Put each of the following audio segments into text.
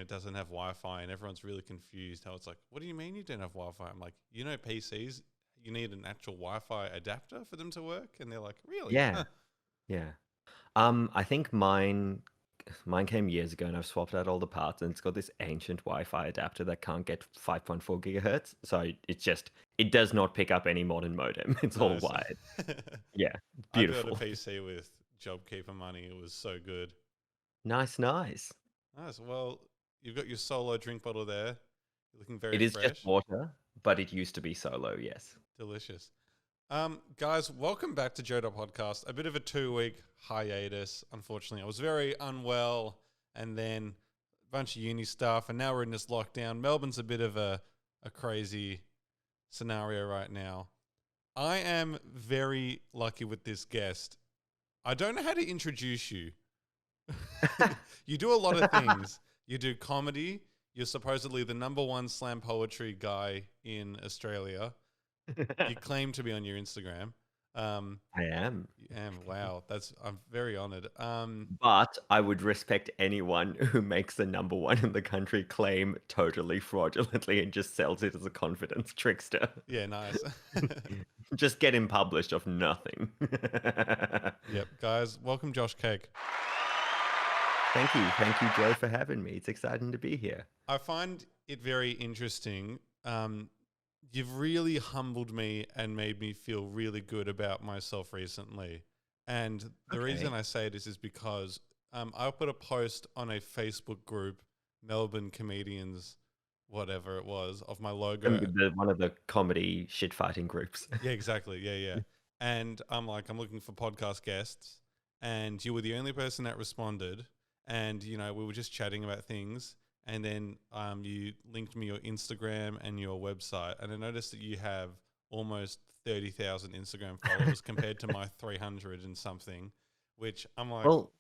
it doesn't have Wi-Fi, and everyone's really confused. How it's like, what do you mean you don't have Wi-Fi? I'm like, PCs, you need an actual Wi-Fi adapter for them to work, and they're like, really? Yeah, Huh. yeah. I think mine came years ago, and I've swapped out all the parts, and it's got this ancient Wi-Fi adapter that can't get 5.4 gigahertz. So it does not pick up any modern modem. It's all Nice. wired. Yeah, I built a beautiful. PC with JobKeeper money. It was so good. Nice, nice. Nice. Well, you've got your solo drink bottle there. You're looking very It is just fresh. water, but it used to be solo, yes. Delicious. Guys, welcome back to Jodo Podcast. A bit of a 2-week hiatus, unfortunately. I was very unwell, and then a bunch of uni stuff, and now we're in this lockdown. Melbourne's a bit of a crazy scenario right now. I am very lucky with this guest. I don't know how to introduce you. You do a lot of things. You do comedy. You're supposedly the #1 slam poetry guy in Australia. You claim to be on your Instagram. I am. You am. Wow. I'm very honored. But I would respect anyone who makes the #1 in the country claim totally fraudulently and just sells it as a confidence trickster. Yeah, nice. Just get him published off nothing. Yep. Guys, welcome Josh Cake. Thank you. Thank you, Joe, for having me. It's exciting to be here. I find it very interesting. You've really humbled me and made me feel really good about myself recently. And the reason I say this is because I put a post on a Facebook group, Melbourne Comedians, whatever it was, of my logo. One of the comedy shit fighting groups. Yeah, exactly. Yeah. And I'm looking for podcast guests. And you were the only person that responded. And, we were just chatting about things. And then you linked me your Instagram and your website. And I noticed that you have almost 30,000 Instagram followers compared to my 300 and something, which I'm like... Well,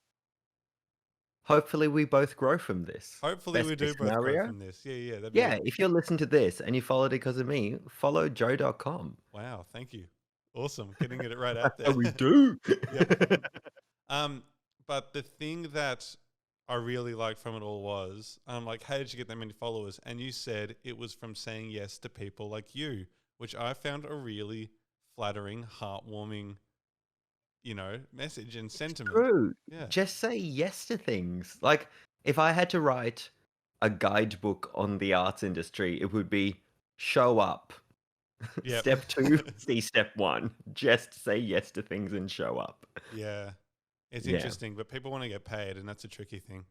hopefully we both grow from this. Hopefully we do both grow from this. Yeah. If you listen to this and you followed it because of me, follow joe.com. Wow, thank you. Awesome. Getting it right out there. Oh, we do. But the thing that I really liked from it all was, I'm like, how did you get that many followers? And you said it was from saying yes to people like you, which I found a really flattering, heartwarming, message and sentiment. True. Yeah. Just say yes to things. Like, if I had to write a guidebook on the arts industry, it would be show up. Yep. Step 2, see step 1. Just say yes to things and show up. Yeah. It's interesting, but people want to get paid, and that's a tricky thing.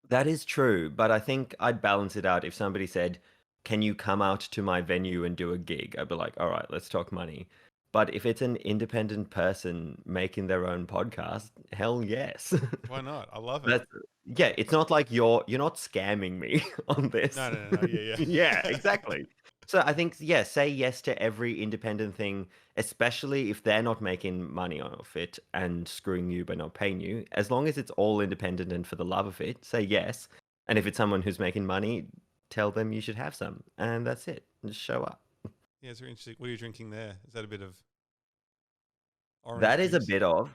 That is true, but I think I'd balance it out if somebody said, can you come out to my venue and do a gig? I'd be like, all right, let's talk money. But if it's an independent person making their own podcast, hell yes. Why not? I love it. Yeah, it's not like you're not scamming me on this. No. Yeah. Yeah, exactly. So I think, say yes to every independent thing, especially if they're not making money off it and screwing you by not paying you. As long as it's all independent and for the love of it, say yes. And if it's someone who's making money, tell them you should have some. And that's it. Just show up. Yeah, it's very interesting. What are you drinking there? Is that a bit of orange That is juice?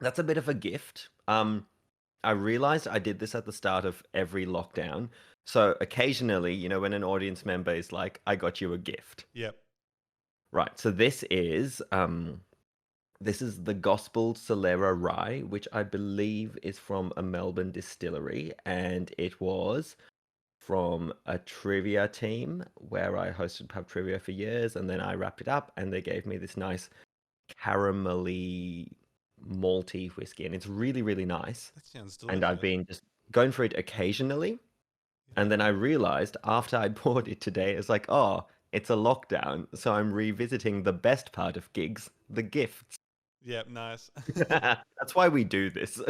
That's a bit of a gift. I realized I did this at the start of every lockdown. So occasionally, when an audience member is like, I got you a gift. Yep. Right. So this is the Gospel Solera Rye, which I believe is from a Melbourne distillery. And it was from a trivia team where I hosted pub trivia for years. And then I wrapped it up and they gave me this nice caramelly malty whiskey, and it's really, really nice. That sounds delicious. And I've been just going for it occasionally. And then I realized after I bought it today, it's like, oh, it's a lockdown. So I'm revisiting the best part of gigs, the gifts. Yep, nice. That's why we do this.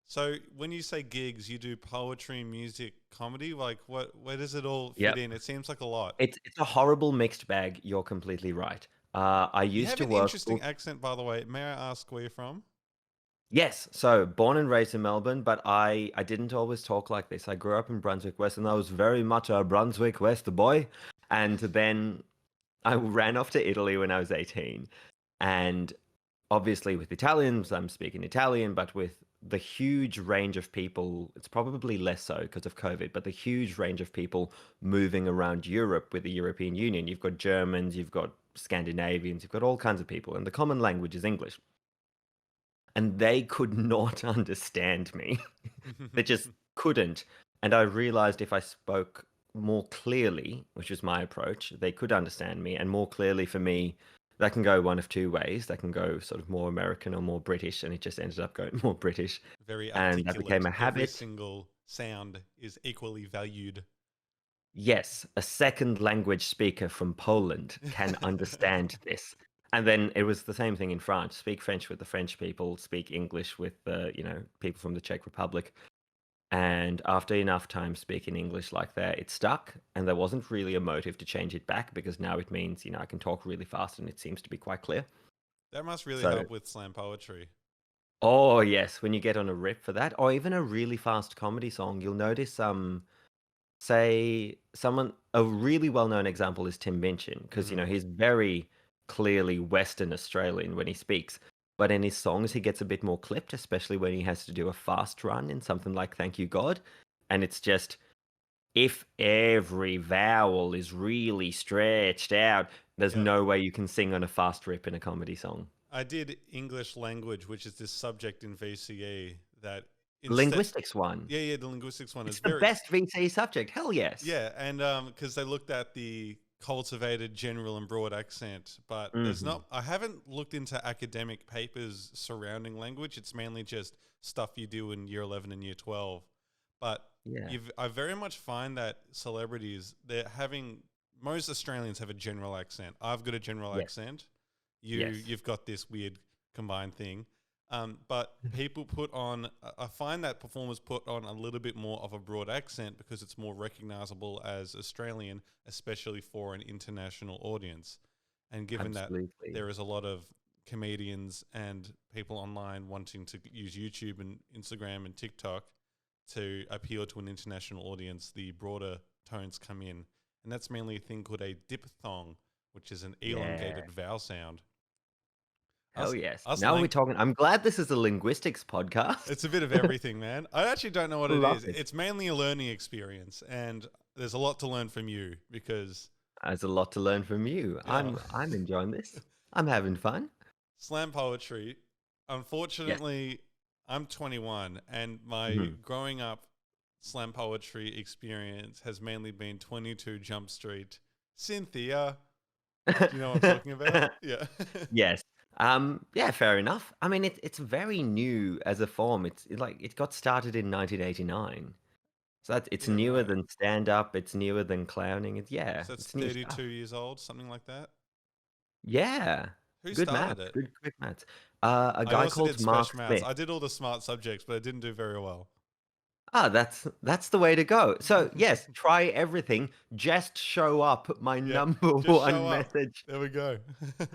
So when you say gigs, you do poetry, music, comedy? Like where does it all fit in? It seems like a lot. It's a horrible mixed bag. You're completely right. I used to work... You have an interesting accent, by the way. May I ask where you're from? Yes, so born and raised in Melbourne, but I didn't always talk like this. I grew up in Brunswick West, and I was very much a Brunswick West boy. And then I ran off to Italy when I was 18. And obviously with Italians, I'm speaking Italian, but with the huge range of people, it's probably less so because of COVID, but the huge range of people moving around Europe with the European Union. You've got Germans, you've got Scandinavians, you've got all kinds of people, and the common language is English. And they could not understand me. They just couldn't. And I realized if I spoke more clearly, which was my approach, they could understand me. And more clearly for me, that can go one of two ways. That can go sort of more American or more British. And it just ended up going more British. Very And that became articulate. a Every habit. single sound is equally valued. Yes, a second language speaker from Poland can understand this. And then it was the same thing in France. Speak French with the French people, speak English with the, people from the Czech Republic. And after enough time speaking English like that, it stuck. And there wasn't really a motive to change it back because now it means, I can talk really fast and it seems to be quite clear. That must really So, help with slam poetry. oh yes, when you get on a rip for that, or even a really fast comedy song, you'll notice say a really well-known example is Tim Minchin because he's very clearly Western Australian when he speaks, but in his songs he gets a bit more clipped, especially when he has to do a fast run in something like Thank You God, and it's just if every vowel is really stretched out, there's Yeah. no way you can sing on a fast rip in a comedy song. I did English language, which is this subject in VCE that instead. Linguistics one. Yeah, the linguistics one is It's the very. best VC subject. Hell yes. Yeah, and because they looked at the cultivated general and broad accent, but there's Mhm. not. I haven't looked into academic papers surrounding language. It's mainly just stuff you do in year 11 and year 12. But Yeah. I very much find that celebrities, they're having, most Australians have a general accent. I've got a general Yes. accent. Yes. You've got this weird combined thing. But people put on, I find that performers put on a little bit more of a broad accent because it's more recognizable as Australian, especially for an international audience. And given that Absolutely. there is a lot of comedians and people online wanting to use YouTube and Instagram and TikTok to appeal to an international audience, the broader tones come in. And that's mainly a thing called a diphthong, which is an Yeah. elongated vowel sound. Hell Us, yes. us Now we're lang- talking. I'm glad this is a linguistics podcast. It's a bit of everything, man. I actually don't know what it Love is. it. It's mainly a learning experience, and there's a lot to learn from you because There's a lot to learn from you. yeah, I'm enjoying this. I'm having fun. slam poetry. Yes. Unfortunately, I'm 21, and my Mhm. growing up slam poetry experience has mainly been 22 Jump Street. Cynthia, do you know what I'm talking about? Yeah. Yes. Yeah, fair enough. I mean, it's very new as a form. Like it got started in 1989. So it's Yeah, newer right. than stand up, it's newer than clowning. Yeah, So it's it's new stuff. 32 years old, something like that. Yeah. Who Good started maths. it? Good quick maths. A I guy also did called Mark special maths. Smith. I did all the smart subjects, but I didn't do very well. Ah, that's the way to go. So yes, try everything. Just show up. My Yeah, number just show one up. message. There we go.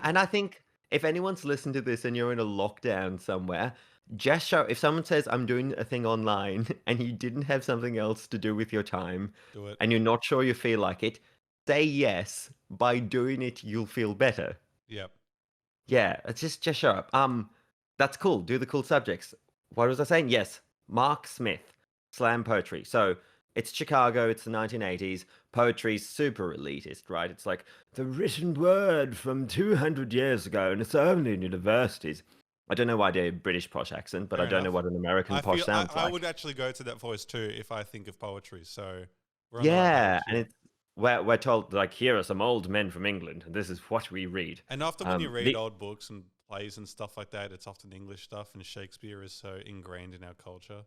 And I think if anyone's listened to this and you're in a lockdown somewhere, just show. If someone says I'm doing a thing online and you didn't have something else to do with your time, Do it. and you're not sure you feel like it, say yes. By doing it, you'll feel better. Yep. Yeah, just show up. That's cool. Do the cool subjects. What was I saying? Yes, Mark Smith, slam poetry. So it's Chicago. It's the 1980s. Poetry's super elitist, right? It's like the written word from 200 years ago, and it's only in universities. I don't know why they're British posh accent, but I Fair don't know enough. what an American I posh feel sounds I like. would actually go to that voice too if I think of poetry. So we're on the right Yeah, page. and Yeah. it's we're told like here are some old men from England, and this is what we read. And often when you read The old books and plays and stuff like that, it's often English stuff, and Shakespeare is so ingrained in our culture.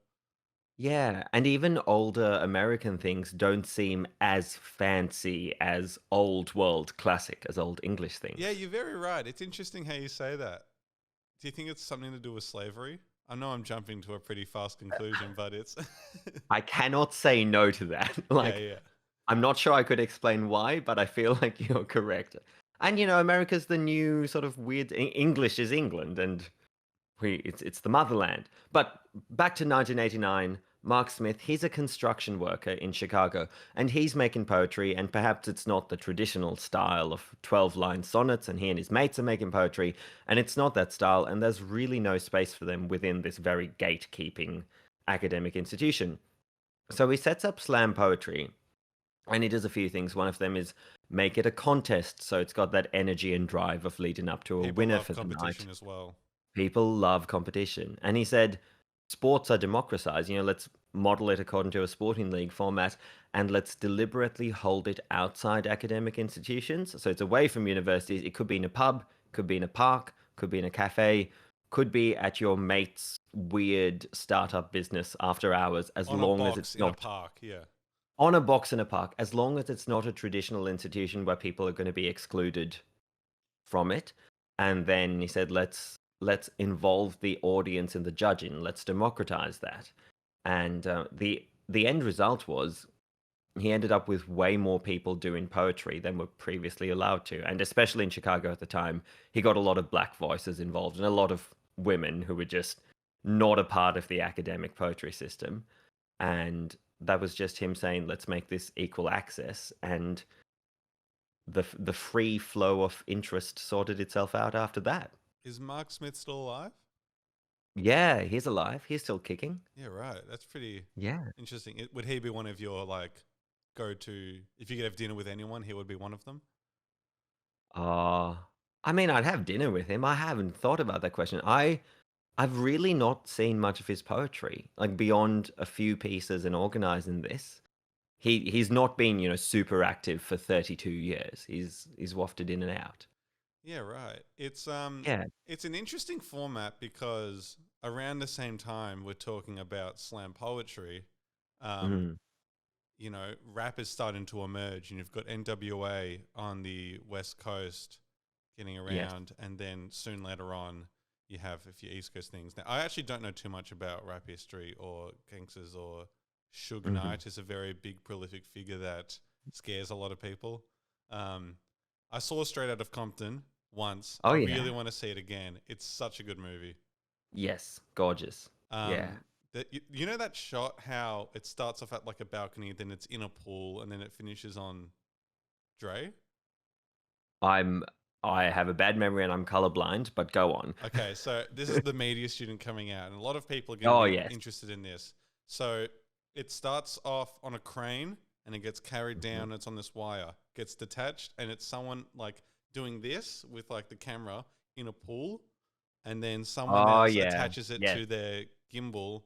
Yeah, and even older American things don't seem as fancy as old world classic, as old English Yeah, things. you're very right. It's interesting how you say that. Do you think it's something to do with slavery? I know I'm jumping to a pretty fast conclusion, but it's I cannot say no to that. yeah, Like, yeah, I'm not sure I could explain why, but I feel like you're correct. And America's the new sort of weird English is England, and it's the motherland. But back to 1989, Mark Smith, he's a construction worker in Chicago, and he's making poetry, and perhaps it's not the traditional style of 12-line sonnets, and he and his mates are making poetry, and it's not that style, and there's really no space for them within this very gatekeeping academic institution. So he sets up slam poetry, and he does a few things. One of them is make it a contest, so it's got that energy and drive of leading up to a People winner love for the night. competition as well. People love competition. And he said, sports are democratized. Let's model it according to a sporting league format and let's deliberately hold it outside academic institutions. So it's away from universities. It could be in a pub, could be in a park, could be in a cafe, could be at your mate's weird startup business after hours, as On a long as box it's in a not park, yeah. on a box in a park, as long as it's not a traditional institution where people are going to be excluded from it. And then he said, let's involve the audience in the judging. Let's democratize that. And the end result was he ended up with way more people doing poetry than were previously allowed to. And especially in Chicago at the time, he got a lot of black voices involved and a lot of women who were just not a part of the academic poetry system. And that was just him saying, let's make this equal access. And the free flow of interest sorted itself out after that. Is Mark Smith still alive? Yeah, he's alive. He's still kicking. Yeah, right. That's pretty Yeah. interesting. Would he be one of your go to if you could have dinner with anyone? He would be one of them. Uh I mean, I'd have dinner with him. I haven't thought about that question. I've really not seen much of his poetry, like beyond a few pieces and organizing this. He's not been, super active for 32 years. He's wafted in and out. Yeah, right. Yeah. It's an interesting format because around the same time we're talking about slam poetry. Um, Mm, rap is starting to emerge, and you've got NWA on the West Coast getting yes. around, and then soon later on, you have a few East Coast things. Now, I actually don't know too much about rap history or gangsters or Suge Hmm. Knight is a very big, prolific figure that scares a lot of people. Um, I saw Straight Out of Compton once. Oh I really yeah. want to see it again. It's such a good movie. Yes. Gorgeous. Yeah. You know that shot how it starts off at like a balcony, then it's in a pool, and then it finishes on Dre? I'm I have a bad memory and I'm colorblind, but go on. Okay, so this is the media student coming out, and a lot of people are going to Oh be yes. interested in this. So it starts off on a crane, and it gets carried Mhm. down. It's on this wire, gets detached, and it's someone like doing this with like the camera in a pool, and then someone Oh else yeah. attaches it Yes. to their gimbal,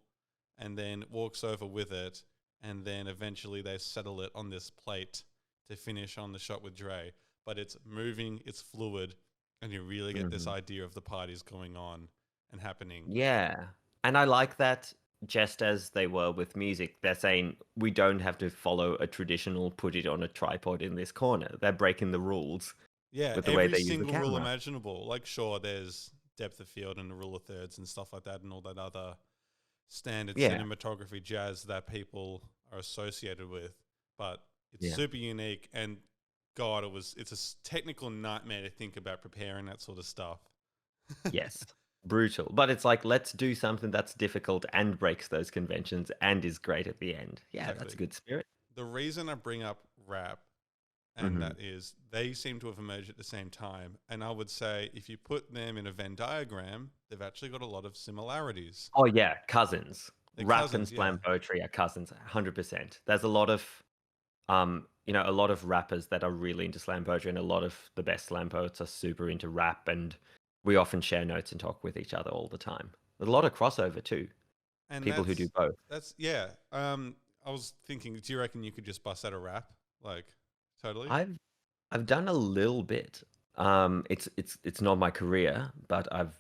and then walks over with it, and then eventually they settle it on this plate to finish on the shot with Dre. But it's moving, it's fluid, and you really get this Hmm. idea of the parties going on and happening. Yeah. And I like that just as they were with music, they're saying we don't have to follow a traditional put it on a tripod in this corner. They're breaking the rules Yeah, with the way every they use the single rule camera. imaginable. Like, sure, there's depth of field and the rule of thirds and stuff like that, and all that other standard Yeah. cinematography jazz that people are associated with, but it's Yeah. super unique. And God, it's a technical nightmare to think about preparing that sort of stuff. Yes. Brutal. But it's like, let's do something that's difficult and breaks those conventions and is great at the end. Yeah, that's Exactly. a good spirit. The reason I bring up rap, and Hmm. that is they seem to have emerged at the same time. And I would say if you put them in a Venn diagram, they've actually got a lot of similarities. Oh yeah, cousins. They're Rap and cousins, yeah. slam poetry are cousins, 100%. There's a lot of a lot of rappers that are really into slam poetry, and a lot of the best slam poets are super into rap, and we often share notes and talk with each other all the time. There's a lot of crossover too. And People who do both. that's yeah. I was thinking, do you reckon you could just bust out a rap? Like, totally? I've I've done a little bit. It's not my career, but I've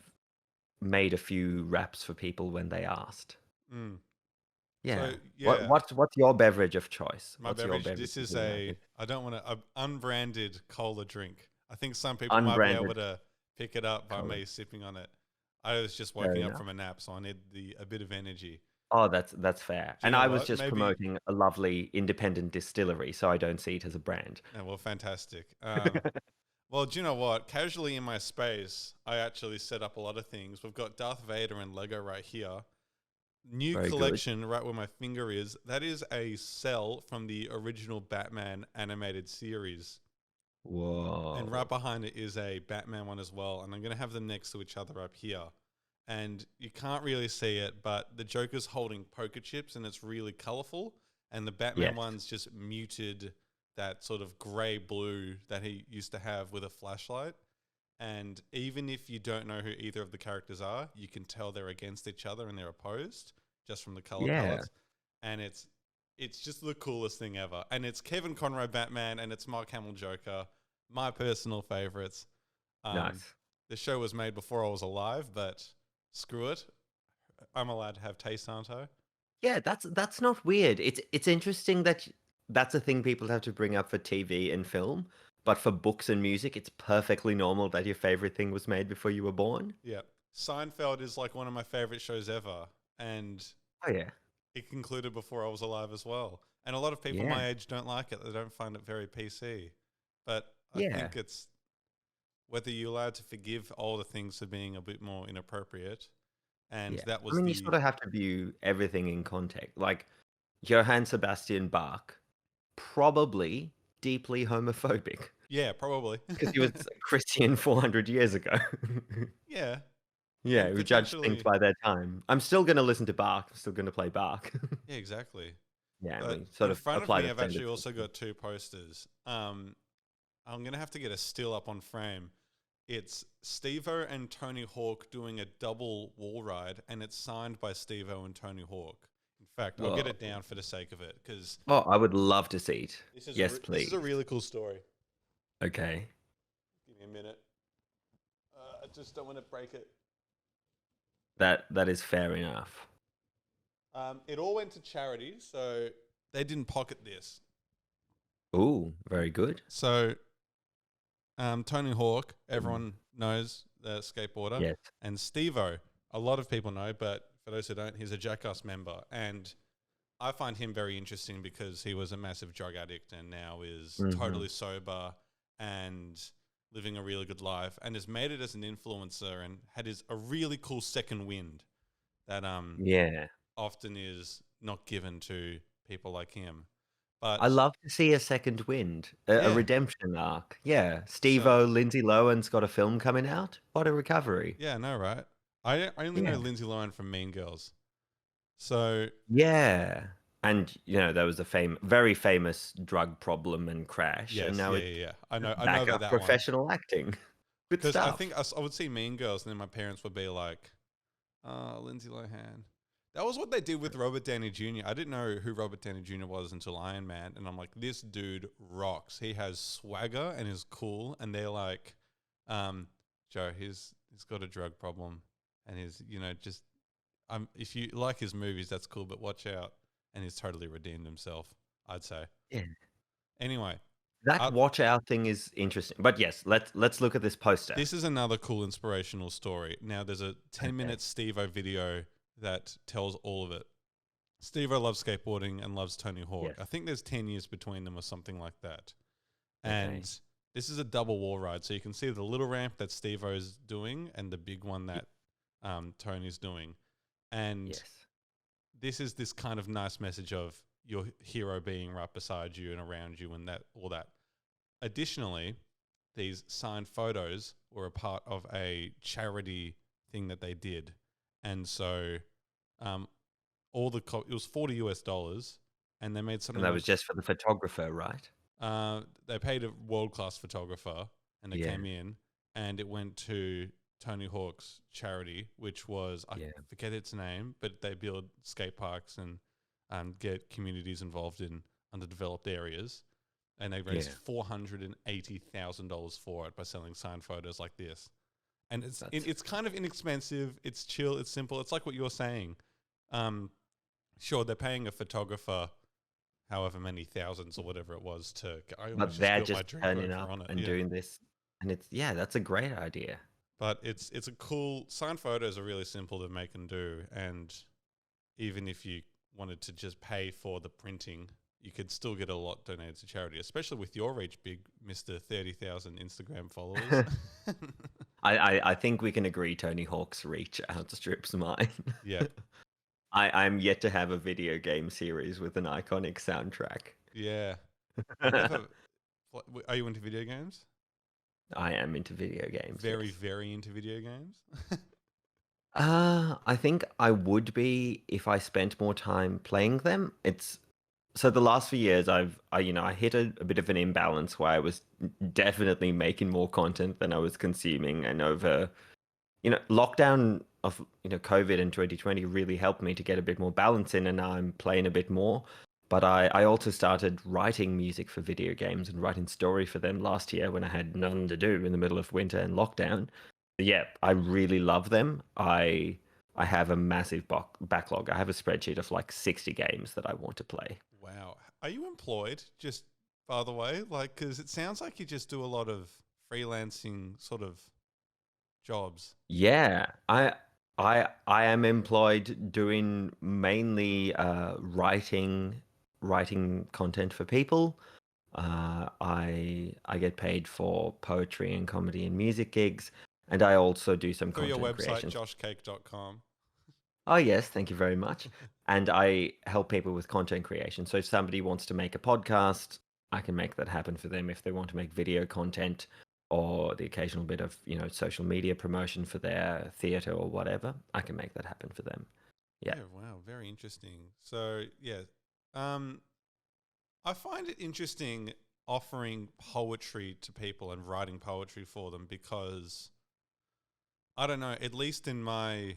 made a few raps for people when they asked. Mm. So Yeah. What yeah, what's your beverage of choice? my What's your beverage. beverage This of is the night? I don't want to unbranded cola drink. I think some people might be able Unbranded to pick it up by color. me sipping on it. I was just Fair waking up enough. from a nap, so I need a bit of energy. Oh, that's fair. Do you And know I was what? just Maybe. promoting a lovely independent distillery, so I don't see it as a brand. Well, fantastic. Well, do you know what? Casually in my space, I actually set up a lot of things. We've got Darth Vader and Lego right here. New Very good. collection, right where my finger is. That is a cell from the original Batman animated series. And right Whoa. behind it is a Batman one as well. And I'm going to have them next to each other up here. And you can't really see it, but the Joker's holding poker chips and it's really colorful. And the Batman Yes. one's just muted that sort of grey blue that he used to have with a flashlight. And even if you don't know who either of the characters are, you can tell they're against each other and they're opposed just from the color Yeah. palettes. And it's just the coolest thing ever. And it's Kevin Conroy Batman and it's Mark Hamill Joker, my personal favorites. Um, Nice. the show was made before I was alive, but screw it. I'm allowed to have taste, aren't I? Yeah, that's not weird. It's interesting that that's a thing people have to bring up for TV and film, but for books and music, it's perfectly normal that your favorite thing was made before you were born. Yeah. Seinfeld is like one of my favorite shows ever. And Oh yeah. it concluded before I was alive as well. And a lot of people Yeah. my age don't like it. They don't find it very PC. But I Yeah. think it's whether you're allowed to forgive older things for being a bit more inappropriate. And Yeah. that I was mean, you the sort of have to view everything in context. Like Johann Sebastian Bach, probably deeply homophobic yeah, probably. because he was a Christian 400 years ago. yeah, Yeah, and who judged things potentially by their time. I'm still going to listen to Bach. I'm still going to play Bach. yeah, exactly. Yeah, But we sort in of front of apply me the I've actually standards. also got two posters. I'm gonna have to get a still up on frame. It's Steve-O and Tony Hawk doing a double wall ride, and it's signed by Steve-O and Tony Hawk. In fact, I'll get Whoa. it down for the sake of it because Oh, I would love to see it. Yes, this is a please. really cool story. Okay. Give me a minute. I just don't want to break it. That is fair enough. It all went to charity, so they didn't pocket this. Ooh, very good. So Tony Hawk, everyone knows the skateboarder, Yes. and Steve-O, a lot of people know, but for those who don't, he's a Jackass member, and I find him very interesting because he was a massive drug addict and now is Hmm. totally sober and living a really good life and has made it as an influencer and a really cool second wind that Yeah. often is not given to people like him. I But love to see a second wind, a yeah, redemption arc. Yeah. so Steve-O, Lindsay Lohan's got a film coming out. What a recovery. yeah, no, right? I only know Yeah. Lindsay Lohan from Mean Girls. So Yeah. And, there was a very famous drug problem and crash, and yes, now yeah, it's yeah, yeah. I know back about up that one professional acting. Good because I think stuff. I would see Mean Girls and then my parents would be like, Lindsay Lohan. That was what they did with Robert Downey Jr. I didn't know who Robert Downey Jr. was until Iron Man, and I'm like, this dude rocks. He has swagger and is cool. And they're like, Joe, he's got a drug problem, and he's just if you like his movies, that's cool, but watch out. And he's totally redeemed himself, I'd say. Yeah. Anyway, That uh, watch out thing is interesting. But yes, let's look at this poster. this is another cool inspirational story. Now, there's a 10-minute Okay. Steve-O video that tells all of it. Steve-O loves skateboarding and loves Tony Hawk. Yes. I think there's 10 years between them or something like that. Okay. And this is a double wall ride. So you can see the little ramp that Steve-O's doing and the big one Y- that Tony's doing. And Yes. this is this kind of nice message of your hero being right beside you and around you and that all that. Additionally, these signed photos were a part of a charity thing that they did. And so um, it was $40 and they made And something that like was just for the photographer, right? they paid a world-class photographer and it Yeah. came in and it went to Tony Hawk's charity, which was I Yeah. forget its name, but they build skate parks and get communities involved in underdeveloped areas, and they raised Yeah. $480,000 for it by selling signed photos like this. And That's it's kind of inexpensive. It's chill. It's simple. It's like what you're saying. Sure, they're paying a photographer however many thousands or whatever it was to. I but almost just they're spilt my just drink turning over up on it. and Yeah. doing this. And that's a great idea. But it's a cool signed photos are really simple to make and do, and even if you wanted to just pay for the printing, you could still get a lot donated to charity, especially with your reach, big Mister 30,000 Instagram followers. I think we can agree Tony Hawk's reach outstrips mine. Yep. I'm yet to have a video game series with an iconic soundtrack. Yeah. I never. Are you into video games? I am into video games, Very, yes. very into video games. I think I would be if I spent more time playing them. It's so the last few years I hit a bit of an imbalance where I was definitely making more content than I was consuming, and over lockdown of COVID in 2020 really helped me to get a bit more balance in, and now I'm playing a bit more. But I also started writing music for video games and writing story for them last year when I had nothing to do in the middle of winter and lockdown. Yeah, I really love them. I have a massive backlog. I have a spreadsheet of like 60 games that I want to play. Wow. Are you employed? Just by the way, like, because it sounds like you just do a lot of freelancing sort of jobs. Yeah, I am employed doing mainly writing content for people. I get paid for poetry and comedy and music gigs, and I also do some Through your content website, creation. joshcake.com. Oh yes, thank you very much. And I help people with content creation. So if somebody wants to make a podcast, I can make that happen for them. If they want to make video content or the occasional bit of, social media promotion for their theater or whatever, I can make that happen for them. Yeah. Yeah, wow, very interesting. So, yeah, um, I find it interesting offering poetry to people and writing poetry for them because I don't know, at least in my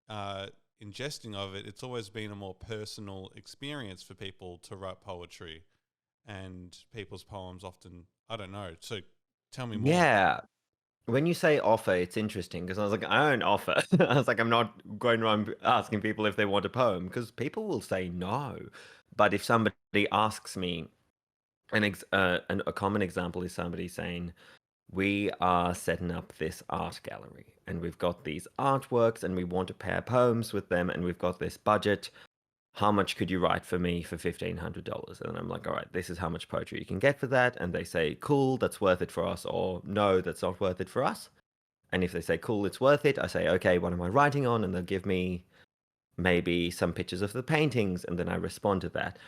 uh, ingesting of it, it's always been a more personal experience for people to write poetry, and people's poems often, I don't know. So tell me more. Yeah. When you say offer, it's interesting because I was like, I don't offer. I was like, I'm not going around asking people if they want a poem because people will say no. But if somebody asks me, a common example is somebody saying, we are setting up this art gallery and we've got these artworks and we want to pair poems with them and we've got this budget. How much could you write for me for $1,500? And I'm like, all right, this is how much poetry you can get for that. And they say, cool, that's worth it for us, or no, that's not worth it for us. And if they say, cool, it's worth it, I say, okay, what am I writing on? And they'll give me maybe some pictures of the paintings, and then I respond to that.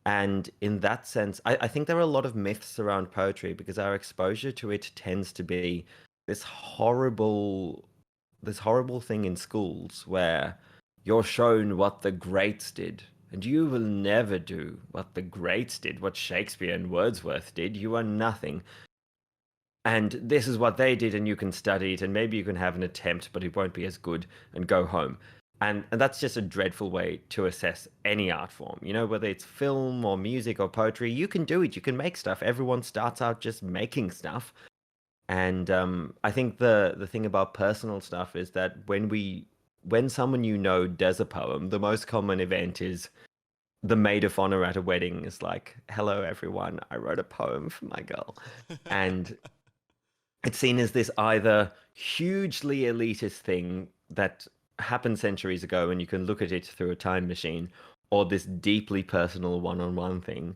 And in that sense, I think there are a lot of myths around poetry because our exposure to it tends to be this horrible, this horrible thing in schools where you're shown what the greats did. And you will never do what the greats did, what Shakespeare and Wordsworth did. You are nothing. And this is what they did, and you can study it, and maybe you can have an attempt, but it won't be as good, and go home. And that's just a dreadful way to assess any art form. Whether it's film or music or poetry, you can do it. You can make stuff. Everyone starts out just making stuff. And I think the thing about personal stuff is that when someone does a poem, the most common event is the maid of honor at a wedding is like, "Hello, everyone. I wrote a poem for my girl," and it's seen as this either hugely elitist thing that happened centuries ago and you can look at it through a time machine, or this deeply personal one-on-one thing.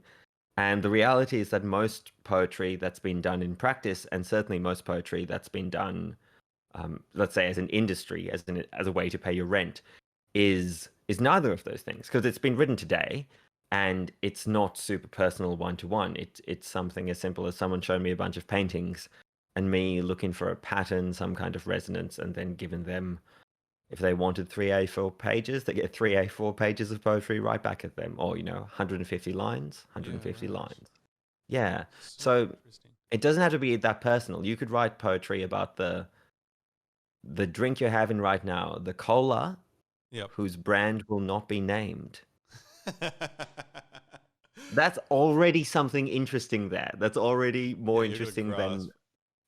And the reality is that most poetry that's been done in practice, and certainly most poetry that's been done, let's say as an industry, as a way to pay your rent, is neither of those things because it's been written today, and it's not super personal one-to-one. It's something as simple as someone showing me a bunch of paintings, and me looking for a pattern, some kind of resonance, and then giving them, if they wanted 3 A4 pages, they get 3 A4 pages of poetry right back at them, or 150 lines, Yeah, 150 right. lines. Yeah. Super So interesting. it doesn't have to be that personal. You could write poetry about the drink you're having right now, the cola Yep. whose brand will not be named. That's already something interesting there. That's already Yeah, more you've got a interesting grasp. than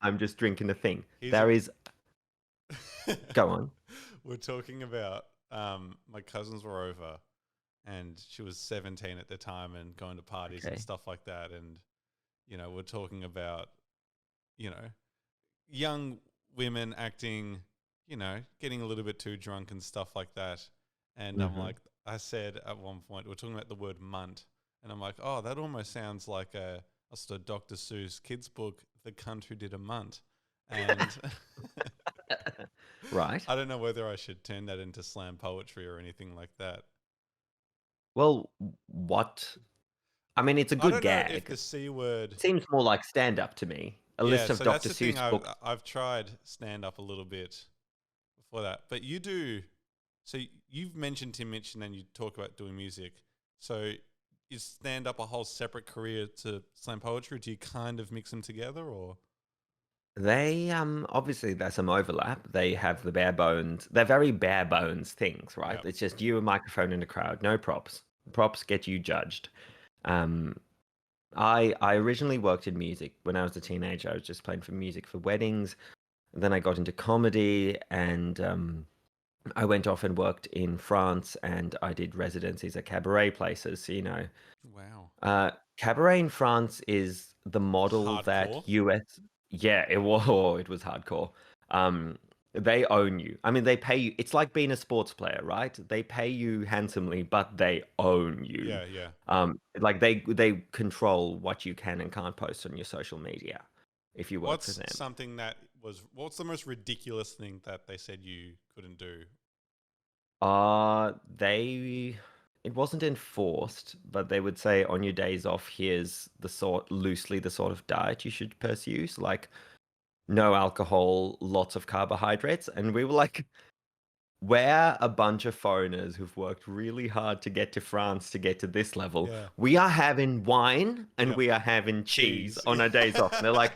I'm just drinking a thing. Here's a. There is, go on. We're talking about my cousins were over, and she was 17 at the time and going to parties and Okay. stuff like that. And we're talking about you know young women acting, getting a little bit too drunk and stuff like that. And I'm Hmm. like, I said at one point, we're talking about the word munt. And I'm like, oh, that almost sounds like a sort of Dr. Seuss kids book, The Cunt Who Did a Munt. And Right. I don't know whether I should turn that into slam poetry or anything like that. Well, what? I mean, it's a I good don't know if gag. the C word. Seems more like stand-up to me. A Yeah, list of so that's Dr. the thing. Seuss books. I've tried stand up a little bit before that, but you do. So you've mentioned Tim Mitch, and then you talk about doing music. So is stand up a whole separate career to slam poetry? Do you kind of mix them together, or They obviously there's some overlap. They have the bare bones. They're very bare bones things, right? yeah? It's just you, a microphone, and a crowd. No props. Props get you judged. Um, I originally worked in music when I was a teenager. I was just playing for music for weddings. And then I got into comedy, and I went off and worked in France, and I did residencies at cabaret places. Wow, Cabaret in France is the model that hardcore. US. Yeah, it was. It was hardcore. Um, they own you. I mean, they pay you. It's like being a sports player, right? They pay you handsomely, but they own you. Yeah, yeah. Like they control what you can and can't post on your social media if you work for What's them. something that was? What's the most ridiculous thing that they said you couldn't do? They it wasn't enforced, but they would say on your days off, here's loosely the sort of diet you should pursue. So like no alcohol, lots of carbohydrates. And we were like, we're a bunch of foreigners who've worked really hard to get to France to get to this level. Yeah. We are having wine and Yep. we are having cheese Cheese. on our days off. And they're like,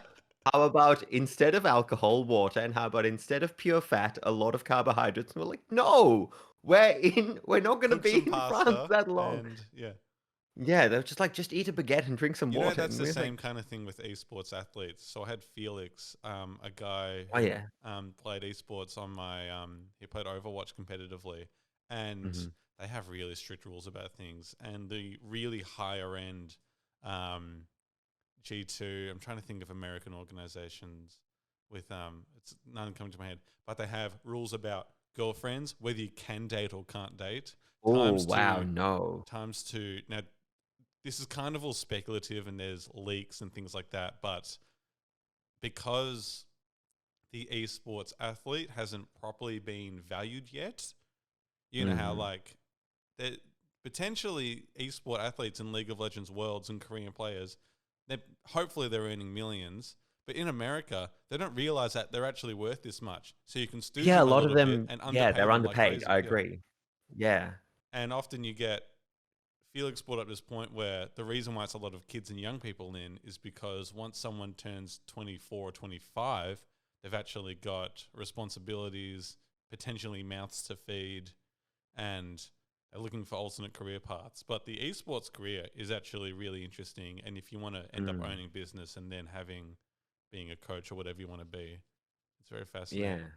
how about instead of alcohol, water? And how about instead of pure fat, a lot of carbohydrates? And we're like, no, we're not going to Cook be some in France pasta that long. and yeah. Yeah, they're just like, just eat a baguette and drink some You know, water. that's And the we're like, same kind of thing with esports athletes. So I had Felix, a guy oh, who yeah. played esports on my, he played Overwatch competitively, and Hmm. they have really strict rules about things. And the really higher end um, G2, I'm trying to think of American organizations with, it's none coming to my head, but they have rules about girlfriends, whether you can date or can't date, Oh, times wow, two, no. now this is kind of all speculative and there's leaks and things like that, but because the esports athlete hasn't properly been valued yet, you know how Mm. like that potentially esport athletes in League of Legends Worlds and Korean players, hopefully they're earning millions. But in America, they don't realize that they're actually worth this much. So you can stooge Yeah, a them a lot of little bit them, and yeah, underpay they're them like underpaid. crazy. I Yeah. agree. Yeah. And often you get Felix brought up this point where the reason why it's a lot of kids and young people in is because once someone turns 24 or 25, they've actually got responsibilities, potentially mouths to feed, and they're looking for alternate career paths. But the esports career is actually really interesting. And if you want to end up Mm. owning business and then being a coach or whatever you want to be, it's very Yeah. fascinating.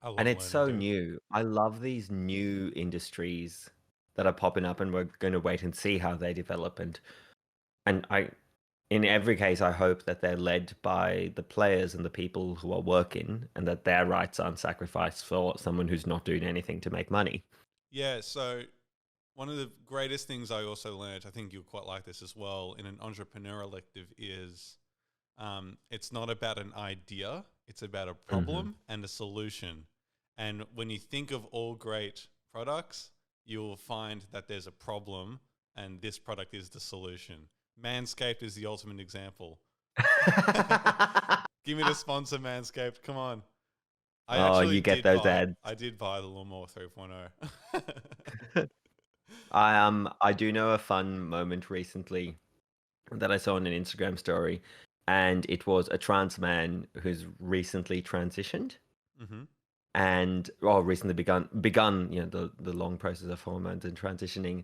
I And love it's learning, so dude. new. I love these new industries that are popping up, and we're going to wait and see how they develop. And in every case, I hope that they're led by the players and the people who are working, and that their rights aren't sacrificed for someone who's not doing anything to make money. Yeah, so one of the greatest things I also learned, I think you'll quite like this as well, in an entrepreneur elective is it's not about an idea, it's about a Hmm. problem and a solution. And when you think of all great products, you'll find that there's a problem and this product is the solution. Manscaped is the ultimate example. Give me the sponsor, Manscaped. Come on. I Oh, actually you get those ads. I did buy the lawnmower 3.0. I do know a fun moment recently that I saw on an Instagram story, and it was a trans man who's recently transitioned Mm-hmm. and recently begun the long process of hormones and transitioning,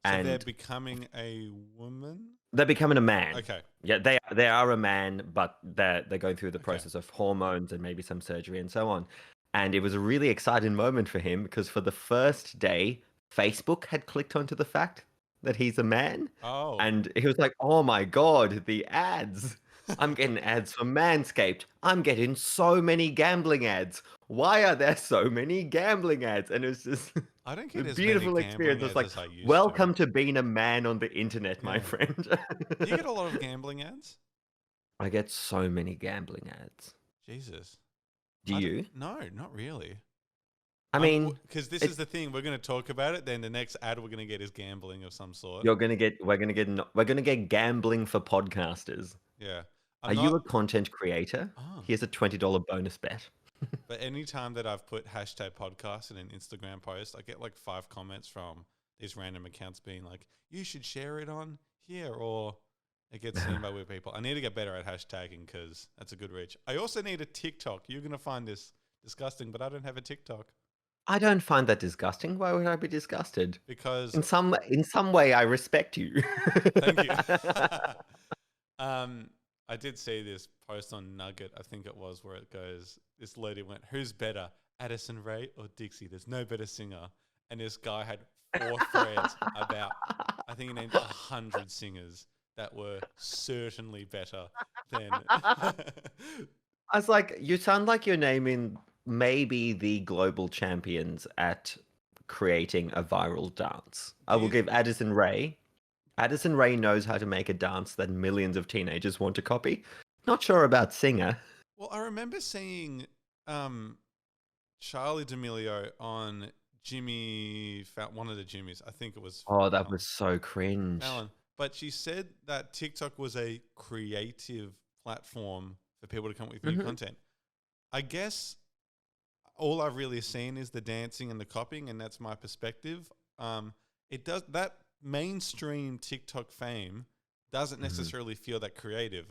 So they're and becoming a woman? they're becoming a man. Okay. Yeah, they are a man, but they're going through the Okay. process of hormones and maybe some surgery and so on. And it was a really exciting moment for him because for the first day, Facebook had clicked onto the fact that he's a man, Oh. and he was like, "Oh my God, the ads! I'm getting ads from Manscaped. I'm getting so many gambling ads. Why are there so many gambling ads?" And it was just I don't a get as many beautiful experience. gambling It's ads like, as I used to. welcome to being a man on the internet, my Yeah. friend. Do you get a lot of gambling ads? I get so many gambling ads. Jesus. Do you? No, not really. I mean, Because this is it's the thing. We're going to talk about it. Then the next ad we're going to get is gambling of some sort. we're gonna get gambling for podcasters. Yeah. Are I'm you not. a content creator? Oh. Here's a $20 bonus bet. But any time that I've put hashtag podcast in an Instagram post, I get like 5 comments from these random accounts being like, you should share it on here, or it gets seen by weird people. I need to get better at hashtagging because that's a good reach. I also need a TikTok. You're going to find this disgusting, but I don't have a TikTok I don't find that disgusting. Why would I be disgusted? because, In some way, I respect you. thank you. um, I did see this post on Nugget, I think it was, where it goes, this lady went, who's better, Addison Rae or Dixie? There's no better singer. And this guy had 4 threads about, I think he named 100 singers that were certainly better than. I was like, you sound like you're naming maybe the global champions at creating a viral dance. I will give Addison Rae. Addison Rae knows how to make a dance that millions of teenagers want to copy. Not sure about Singer. Well, I remember seeing Charlie D'Amelio on one of the Jimmys. I think it was Oh, that was so cringe. Fallon. But she said that TikTok was a creative platform for people to come up with new content. I guess all I've really seen is the dancing and the copying, and that's my perspective. It does that mainstream TikTok fame doesn't necessarily feel that creative.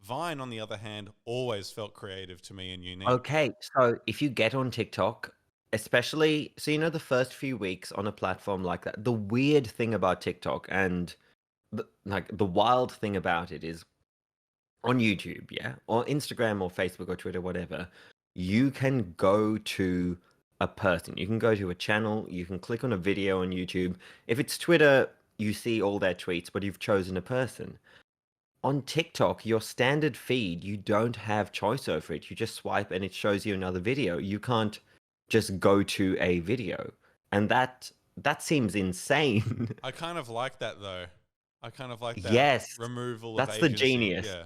Vine, on the other hand, always felt creative to me and unique. Okay, so if you get on TikTok, especially, so you know the first few weeks on a platform like that, the weird thing about TikTok and the wild thing about it is on YouTube, yeah, or Instagram or Facebook or Twitter, whatever, you can go to a person, you can go to a channel, you can click on a video on YouTube. If it's Twitter, you see all their tweets, but you've chosen a person. On TikTok, your standard feed, you don't have choice over it. You just swipe and it shows you another video. You can't just go to a video. And that seems insane. I kind of like that though. I kind of like that Yes, removal of that's the agency. genius. Yeah.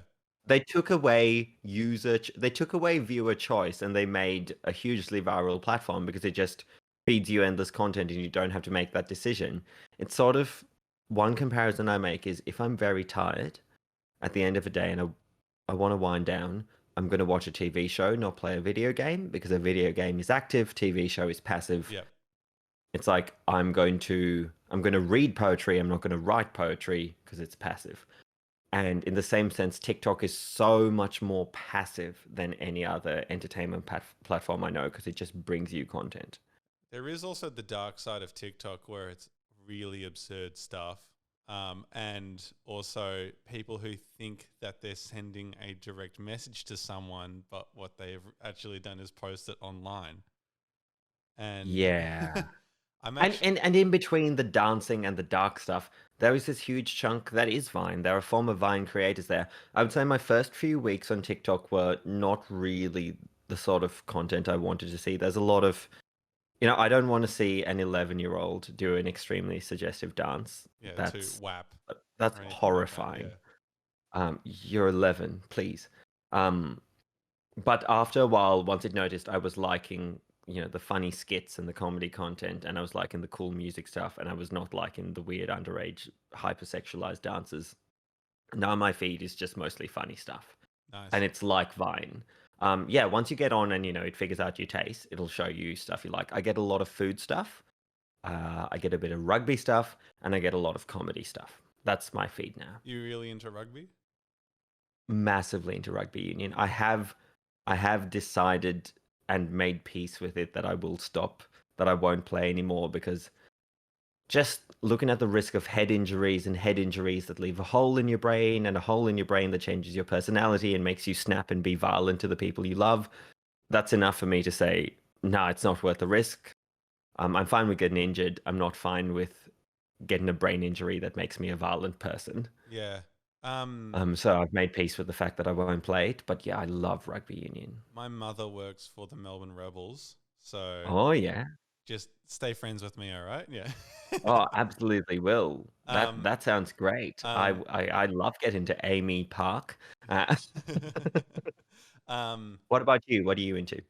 They took away they took away viewer choice and they made a hugely viral platform because it just feeds you endless content and you don't have to make that decision. It's sort of one comparison I make is if I'm very tired at the end of a day and I want to wind down, I'm going to watch a TV show, not play a video game because a video game is active, TV show is passive. Yep. It's like I'm going to read poetry, I'm not going to write poetry because it's passive. And in the same sense, TikTok is so much more passive than any other entertainment platform I know because it just brings you content. There is also the dark side of TikTok where it's really absurd stuff. And also people who think that they're sending a direct message to someone, but what they've actually done is post it online. And yeah. I'm actually... and in between the dancing and the dark stuff, there is this huge chunk that is Vine. There are former Vine creators there. I would say my first few weeks on TikTok were not really the sort of content I wanted to see. There's a lot of, I don't want to see an 11-year-old do an extremely suggestive dance. Yeah, that's to WAP. That's horrifying. Like that, yeah. You're 11, please. But after a while, once it noticed I was liking, the funny skits and the comedy content, and I was liking the cool music stuff, and I was not liking the weird underage hypersexualized dances. Now my feed is just mostly funny stuff. Nice. And it's like Vine. Yeah, once you get on and, it figures out your taste, it'll show you stuff you like. I get a lot of food stuff. I get a bit of rugby stuff, and I get a lot of comedy stuff. That's my feed now. You really into rugby? Massively into rugby union. I have decided and made peace with it that I will stop, that I won't play anymore because just looking at the risk of head injuries and head injuries that leave a hole in your brain and a hole in your brain that changes your personality and makes you snap and be violent to the people you love, that's enough for me to say, nah, it's not worth the risk. I'm fine with getting injured. I'm not fine with getting a brain injury that makes me a violent person. Yeah. So I've made peace with the fact that I won't play it. But yeah, I love rugby union. My mother works for the Melbourne Rebels, so oh yeah, just stay friends with me, all right? Yeah. Oh, absolutely will. That sounds great. I love getting to Amy Park. What about you? What are you into?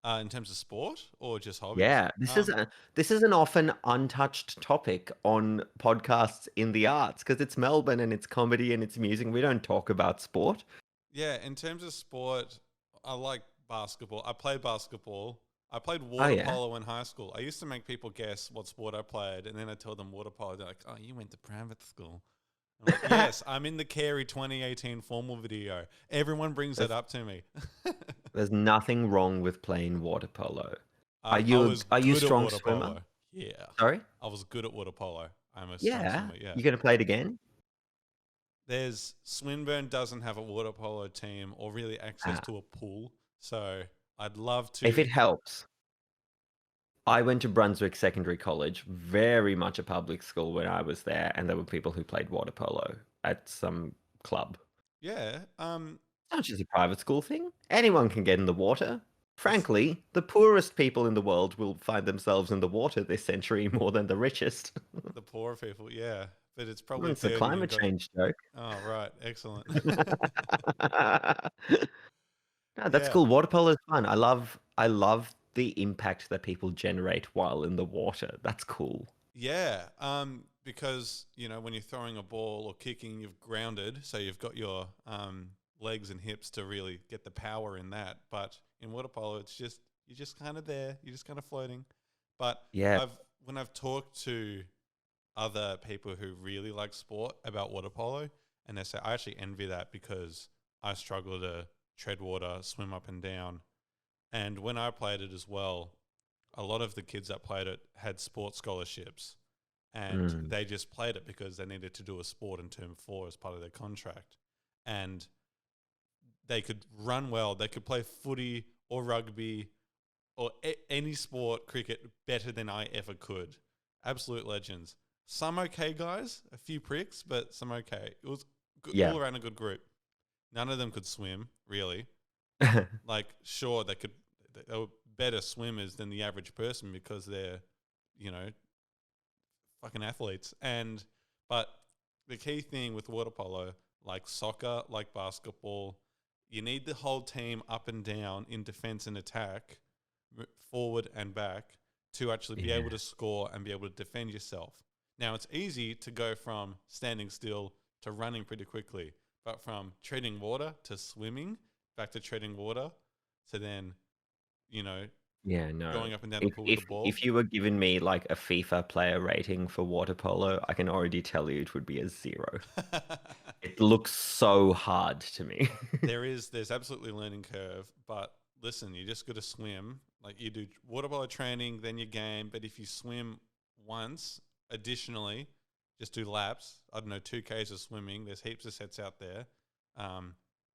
In terms of sport or just hobbies? Yeah, this is an often untouched topic on podcasts in the arts because it's Melbourne and it's comedy and it's music. We don't talk about sport. Yeah, in terms of sport, I like basketball. I played basketball. I played Oh water yeah. polo in high school. I used to make people guess what sport I played, and then I tell them water polo. They're like, "Oh, you went to private school." I'm like, "Yes, I'm in the Carey 2018 formal video." Everyone brings that There's, up to me. there's nothing wrong with playing water polo. I was Are you a good at strong water swimmer? polo. Yeah, Sorry? I was good at water polo. I'm a strong Yeah. swimmer. Yeah. You gonna play it again? There's Swinburne doesn't have a water polo team or really access Ah. to a pool, so I'd love If to. it helps, I went to Brunswick Secondary College, very much a public school when I was there, and there were people who played water polo at some club. Yeah. Not just a private school thing. Anyone can get in the water. It's Frankly, the poorest people in the world will find themselves in the water this century more than the richest. the poor people, yeah. But it's probably It's a fair that you've climate got. change joke. Oh, right. Excellent. No, that's Yeah. cool. Water polo is fun. I love the impact that people generate while in the water. That's cool. Yeah. Because, when you're throwing a ball or kicking, you've grounded. So you've got your legs and hips to really get the power in that. But in water polo, you're just kind of there. You're just kind of floating. But Yeah. when I've talked to other people who really like sport about water polo, and they say, I actually envy that because I struggle to tread water, swim up and down. And when I played it as well, a lot of the kids that played it had sports scholarships, and Mm. they just played it because they needed to do a sport in term 4 as part of their contract. And they could run well, they could play footy or rugby or any sport, cricket, better than I ever could. Absolute legends. Some okay guys, a few pricks, but some okay. It was Yeah. all around a good group. None of them could swim, really. Like, sure, they were better swimmers than the average person because they're, you know, fucking athletes. But the key thing with water polo, like soccer, like basketball, you need the whole team up and down in defense and attack, forward and back, to actually be able Yeah. to score and be able to defend yourself. Now, it's easy to go from standing still to running pretty quickly, but from treading water to swimming, back to treading water, to then, you know, Yeah, no. going up and down the pool with the ball. If you were giving me like a FIFA player rating for water polo, I can already tell you it would be a 0. It looks so hard to me. There's absolutely a learning curve, but listen, you just got to swim. Like, you do water polo training, then you game. But if you swim once, additionally, just do laps. I don't know, 2Ks of swimming. There's heaps of sets out there.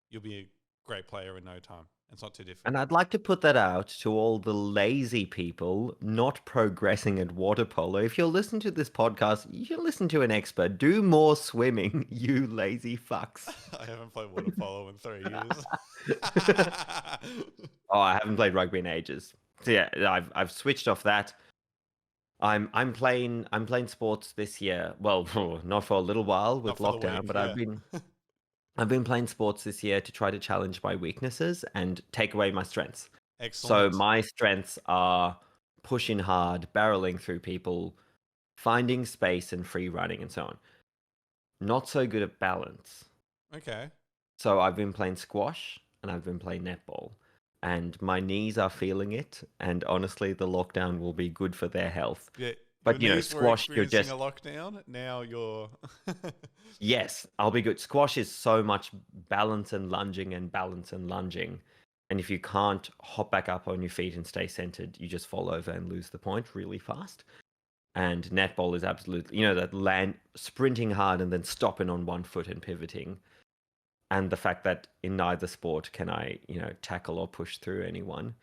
You'll be a great player in no time. It's not too And difficult. I'd like to put that out to all the lazy people not progressing at water polo. If you're listening to this podcast, you should listen to an expert. Do more swimming, you lazy fucks. I haven't played water polo in 3 years. Oh, I haven't played rugby in ages. So yeah, I've switched off that. I'm playing sports this year. Well, not for a little while Not with for the lockdown, week, but yeah. I've been playing sports this year to try to challenge my weaknesses and take away my strengths. So Excellent. my strengths are pushing hard, barreling through people, finding space and free running and so on. Not so good at balance. Okay. So I've been playing squash and I've been playing netball. And my knees are feeling it. And honestly, the lockdown will be good for their health. Yeah, your But knees were squash, you're experiencing a just, lockdown. Now you're. yes, I'll be good. Squash is so much balance and lunging and balance and lunging. And if you can't hop back up on your feet and stay centered, you just fall over and lose the point really fast. And netball is absolutely, that land sprinting hard and then stopping on one foot and pivoting. And the fact that in neither sport can I, tackle or push through anyone.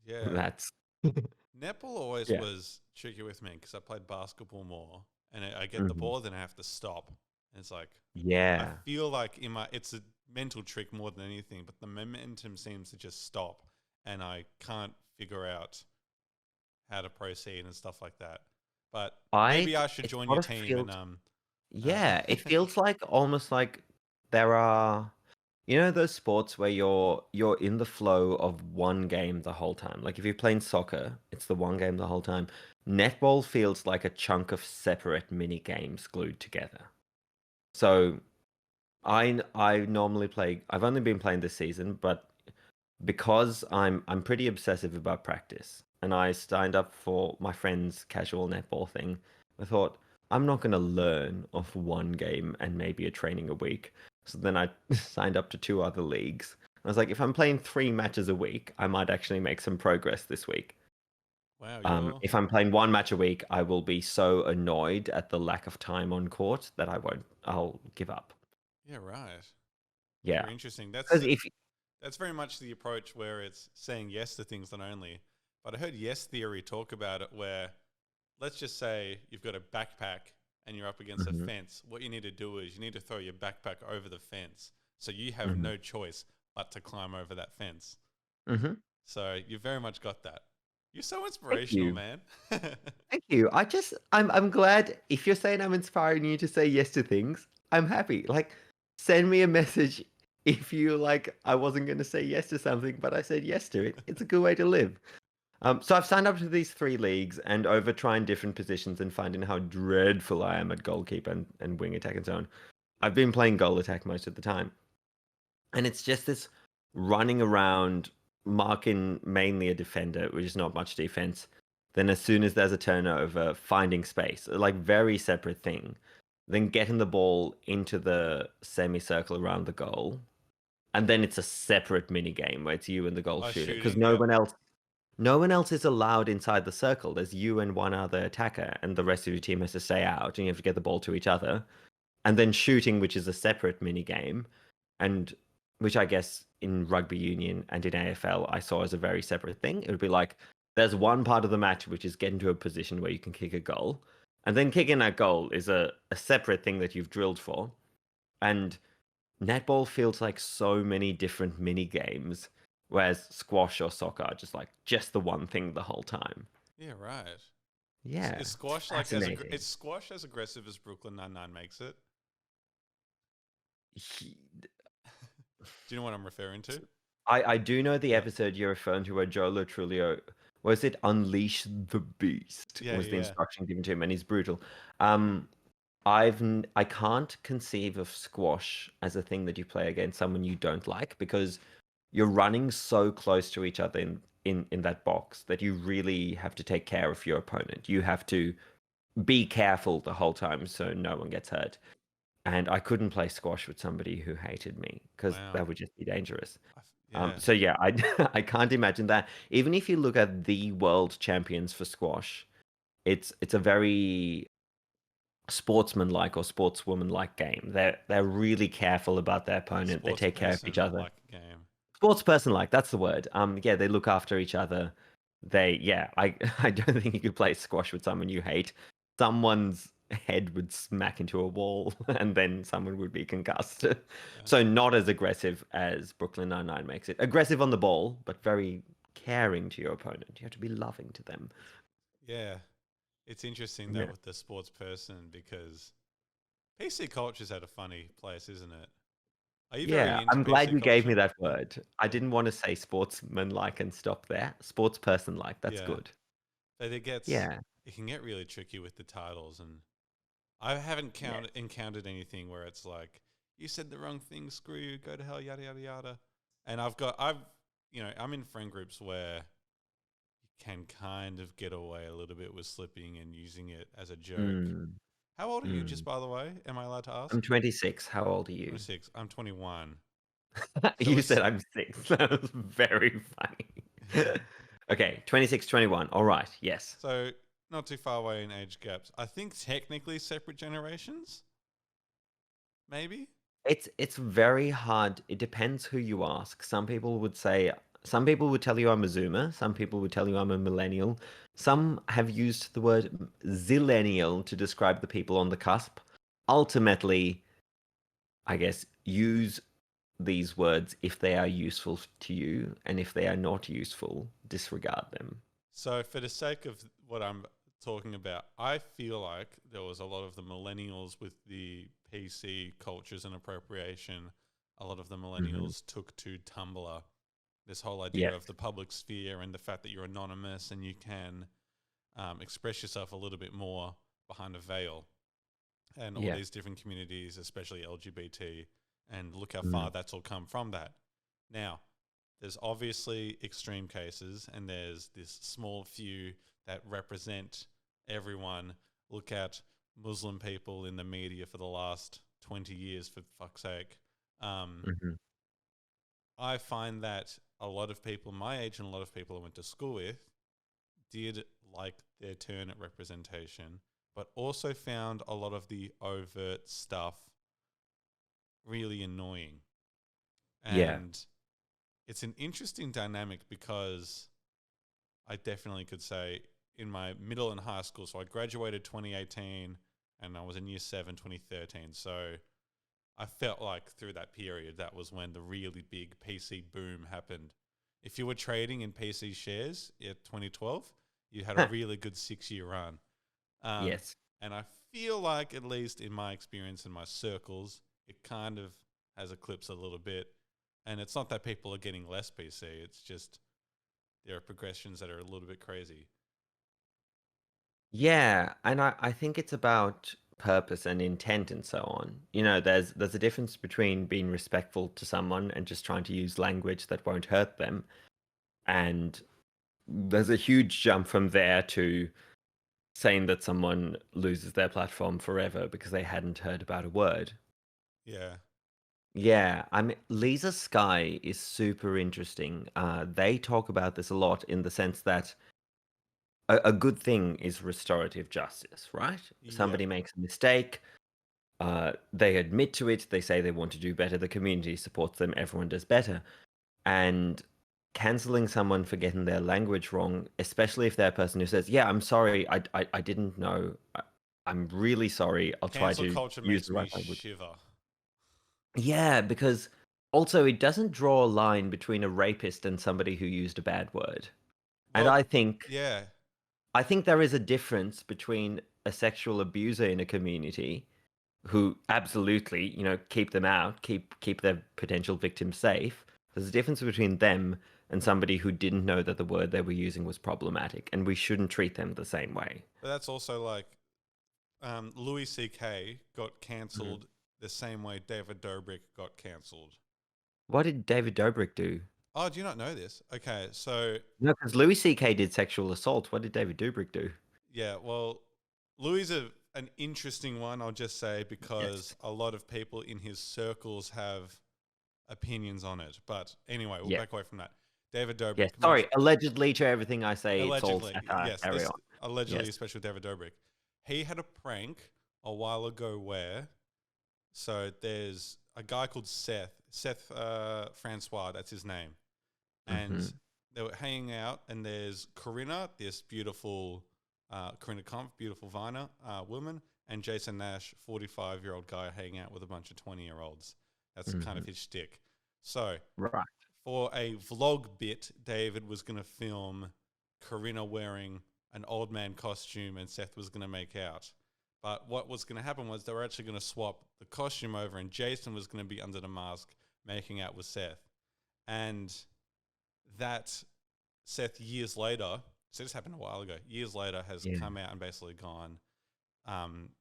Yeah. That's, Netball always yeah. was tricky with me because I played basketball more, and I get the Mhm. ball, then I have to stop. And it's like, I Yeah. feel like it's a mental trick more than anything, but the momentum seems to just stop, and I can't figure out how to proceed and stuff like that. But maybe I should It's join your got a team feel. and Yeah, it feels like almost like there are You know those sports where you're in the flow of one game the whole time. Like if you're playing soccer, it's the one game the whole time. Netball feels like a chunk of separate mini games glued together. So I normally play. I've only been playing this season, but because I'm pretty obsessive about practice, and I signed up for my friend's casual netball thing. I thought I'm not going to learn off one game and maybe a training a week. So then I signed up to two other leagues. I was like, if I'm playing 3 matches a week, I might actually make some progress this week. Wow, you're If I'm playing 1 match a week, I will be so annoyed at the lack of time on court that I'll give up. yeah, right. Yeah, Very interesting. because if That's very much the approach where it's saying yes to things not only. But I heard yes theory talk about it where let's just say you've got a backpack and you're up against a Mhm, fence. What you need to do is you need to throw your backpack over the fence. So you have mhm, no choice but to climb over that fence. mhm. So you very much got that. You're so Thank inspirational, you. man. Thank you. I'm glad if you're saying I'm inspiring you to say yes to things, I'm happy. Like send me a message if you like I wasn't going to say yes to something, but I said yes to it. It's a good way to live. So I've signed up to these 3 leagues and over trying different positions and finding how dreadful I am at goalkeeper and wing attack and so on. I've been playing goal attack most of the time. And it's just this running around, marking mainly a defender, which is not much defense. Then, as soon as there's a turnover, finding space, like very separate thing. Then getting the ball into the semicircle around the goal, and then it's a separate mini game where it's you and the goal Oh, shooter because shooting. Yep. no one else is allowed inside the circle. There's you and one other attacker, and the rest of your team has to stay out, and you have to get the ball to each other and then shooting, which is a separate mini game, and which I guess in rugby union and in AFL I saw as a very separate thing. It would be like there's one part of the match which is get into a position where you can kick a goal, and then kicking that goal is a separate thing that you've drilled for. And netball feels like so many different mini games, whereas squash or soccer are just the one thing the whole time. Yeah, right. Yeah, Is it's squash like fascinating. is squash as aggressive as Brooklyn Nine-Nine makes it? He- Do you know what I'm referring to? I do know the Yeah. episode you're referring to where Joe Trulio was it Unleash the Beast Yeah, was yeah, the yeah. instruction given to him, and he's brutal. I can't conceive of squash as a thing that you play against someone you don't like because you're running so close to each other in that box that you really have to take care of your opponent. You have to be careful the whole time so no one gets hurt. And I couldn't play squash with somebody who hated me because Wow. that would just be dangerous. Yeah. So yeah, I I can't imagine that. Even if you look at the world champions for squash, it's a very sportsman-like or sportswoman-like game. They're really careful about their opponent. They Sports take care of each person other. like a game. Sports person-like, that's the word. Yeah, they look after each other. I I don't think you could play squash with someone you hate. Someone's head would smack into a wall, and then someone would be concussed. Yeah. So not as aggressive as Brooklyn Nine-Nine makes it. Aggressive on the ball, but very caring to your opponent. You have to be loving to them. Yeah. It's interesting that Yeah. with the sports person because PC culture's at a funny place, isn't it? Are you Yeah, very into I'm glad PC you gave me culture? that word. I Yeah. didn't want to say sportsman-like and stop there. Sportsperson-like, that's Yeah. good. But Yeah. it can get really tricky with the titles and I haven't Yeah. encountered anything where it's like you said the wrong thing, screw you, go to hell, yada yada yada. And I'm in friend groups where you can kind of get away a little bit with slipping and using it as a joke. Mm, How old are you, just mm. by the way? Am I allowed to ask? I'm 26. How old are you? 26. I'm 21. So You it's said I'm 6. That was very funny. Okay, 26, 21. All right. Yes. so not too far away in age gaps. I think technically separate generations, maybe. It's very hard. It depends who you ask. Some people would tell you I'm a zoomer, some people would tell you I'm a millennial. Some have used the word zillennial to describe the people on the cusp. Ultimately, I guess use these words if they are useful to you, and if they are not useful, disregard them. So, for the sake of what I'm talking about, I feel like there was a lot of the millennials with the PC cultures and appropriation a lot of the Hmm. millennials took to Tumblr. This whole idea Yes. of the public sphere and the fact that you're anonymous and you can express yourself a little bit more behind a veil, and all Yeah. these different communities, especially LGBT, and look how Mm. far that's all come from that. Now, there's obviously extreme cases, and there's this small few that represent everyone. Look at Muslim people in the media for the last 20 years, for fuck's sake. Um, Hmm. I find that a lot of people my age and a lot of people I went to school with did like their turn at representation, but also found a lot of the overt stuff really annoying. Yeah. And it's an interesting dynamic because I definitely could say in my middle and high school, so I graduated 2018 and I was in year 7, 2013. So I felt like through that period, that was when the really big PC boom happened. If you were trading in PC shares in 2012, you had a really good 6 year run. Um, Yes. and I feel like, at least in my experience in my circles, it kind of has eclipsed a little bit. And it's not that people are getting less PC, it's just there are progressions that are a little bit crazy. Yeah, and I think it's about purpose and intent and so on. There's a difference between being respectful to someone and just trying to use language that won't hurt them. And there's a huge jump from there to saying that someone loses their platform forever because they hadn't heard about a word. Yeah. Yeah, I mean, Lisa Sky is super interesting. They talk about this a lot in the sense that a good thing is restorative justice, right? Yep. Somebody makes a mistake, they admit to it, they say they want to do better, the community supports them, everyone does better. And canceling someone for getting their language wrong, especially if they're a person who says, "Yeah, I'm sorry, I didn't know. I'm really sorry. I'll try Cancel to culture use makes the me right language." shiver. Yeah, because also it doesn't draw a line between a rapist and somebody who used a bad word. And Well, yeah. I think there is a difference between a sexual abuser in a community who absolutely, keep them out, keep their potential victims safe. There's a difference between them and somebody who didn't know that the word they were using was problematic, and we shouldn't treat them the same way. But that's also like Louis C.K. got Mhm. cancelled the same way David Dobrik got cancelled. What did David Dobrik do? Oh, do you not know this? Okay, so No, because Louis C.K. did sexual assault. What did David Dobrik do? yeah, well, Louis is an interesting one, I'll just say, Yes. because a lot of people in his circles have opinions on it. But anyway, we'll Yes. back away from that. David Yes. Dobrik, Sorry. Allegedly, to everything I say, it's all allegedly, satire. yes, Carry this on. allegedly, Yes. especially David Dobrik, he had a prank a while ago where so there's a guy called Seth Francois, that's his name, and Hmm. they were hanging out, and there's Corinna, this beautiful Corinna Kampf, beautiful Viner woman, and Jason Nash, 45-year-old guy, hanging out with a bunch of 20-year-olds. That's kind of Hmm. his shtick. So Right. for a vlog bit, David was going to film Corinna wearing an old man costume and Seth was going to make out. But what was going to happen was they were actually going to swap the costume over and Jason was going to be under the mask making out with Seth. And that Seth, years later, so this happened a while ago, years later, has Yeah. come out and basically gone, um,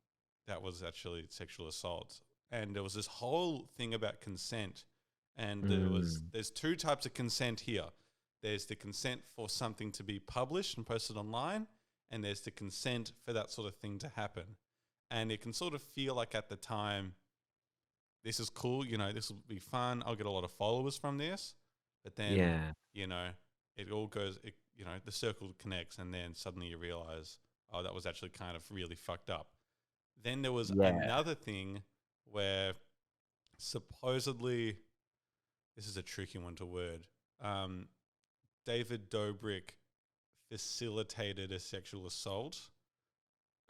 that was actually sexual assault. And there was this whole thing about consent. And Mm. there's two types of consent here. There's the consent for something to be published and posted online, and there's the consent for that sort of thing to happen. And it can sort of feel like at the time, this is cool, this will be fun. I'll get a lot of followers from this. But then, Yeah. you know, it all goes, the circle connects, and then suddenly you realize, oh, that was actually kind of really fucked up. Then there was Yeah. another thing where supposedly, this is a tricky one to word. Um, David Dobrik facilitated a sexual assault,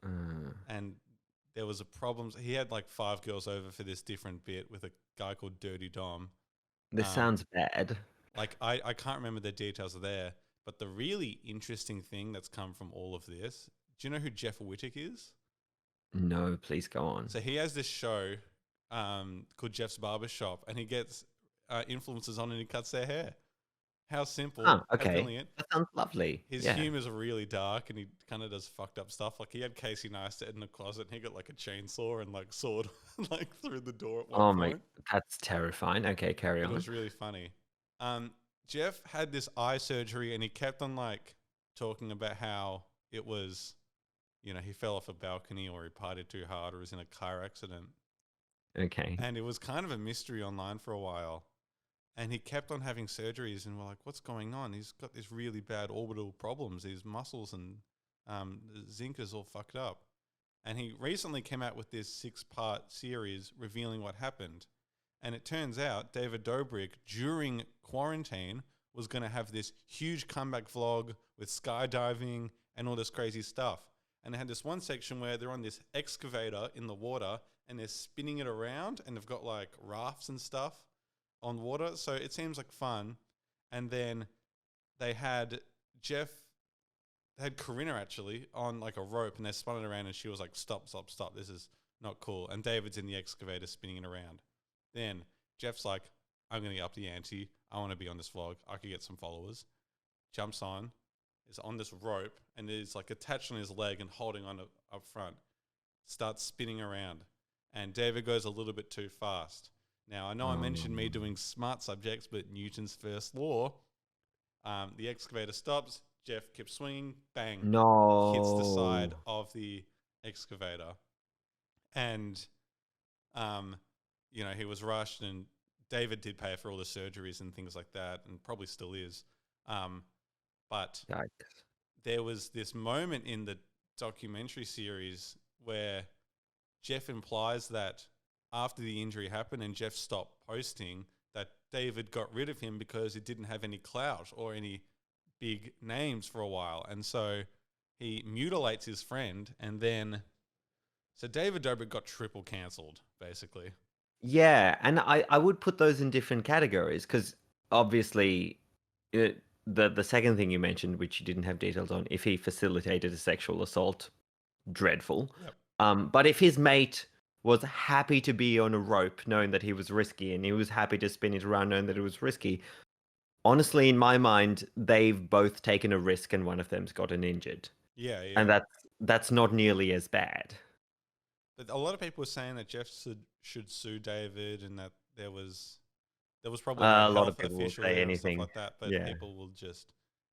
Uh, and there was a problem. He had like 5 girls over for this different bit with a guy called Dirty Dom. this Um, sounds bad. like I can't remember the details of there, but the really interesting thing that's come from all of this. Do you know who Jeff Wittick is? No, please go on. So he has this show. called Jeff's Barber Shop, and he gets influencers on and he cuts their hair. How simple, Oh, how okay. brilliant. That sounds lovely. His Yeah. humor's really dark, and he kind of does fucked up stuff. Like he had Casey Neistat in the closet, and he got like a chainsaw and like sawed like through the door at one Oh my, point. that's terrifying. Okay, carry But it on. was really funny. Um, Jeff had this eye surgery, and he kept on like talking about how it was, he fell off a balcony or he partied too hard or was in a car accident, Okay. and it was kind of a mystery online for a while. And he kept on having surgeries, and we're like, "What's going on? He's got these really bad orbital problems. His muscles and zinc is all fucked up." And he recently came out with this 6-part series revealing what happened. And it turns out David Dobrik, during quarantine, was going to have this huge comeback vlog with skydiving and all this crazy stuff. And they had this one section where they're on this excavator in the water and they're spinning it around, and they've got like rafts and stuff on water. So it seems like fun. And then they had Jeff, they had Corinna actually on like a rope, and they spun it around, and she was like, "Stop, stop, stop. This is not cool." And David's in the excavator spinning it around. Then Jeff's like, "I'm going to get up the ante. I want to be on this vlog. I could get some followers." Jumps on, is on this rope, and is like attached on his leg and holding on up front. Starts spinning around. And David goes a little bit too fast. Now, I know I mentioned me doing smart subjects, but Newton's first law, the excavator stops, Jeff keeps swinging, bang, hits the side No. of the excavator. And, he was rushed, and David did pay for all the surgeries and things like that, and probably still is. But Yikes. there was this moment in the documentary series where Jeff implies that after the injury happened and Jeff stopped posting, that David got rid of him because he didn't have any clout or any big names for a while. And so he mutilates his friend, and then so David Dobrik got triple cancelled, basically. Yeah, and I would put those in different categories because obviously, the second thing you mentioned, which you didn't have details on, if he facilitated a sexual assault, dreadful. Yep. But if his mate was happy to be on a rope, knowing that he was risky, and he was happy to spin it around, knowing that it was risky, honestly, in my mind, they've both taken a risk, and one of them's gotten injured, Yeah, and yeah. that's not nearly as bad. But a lot of people were saying that Jeff should sue David, and that there was probably no A lot of health people will official say there and stuff anything. like that. But Yeah. people will just,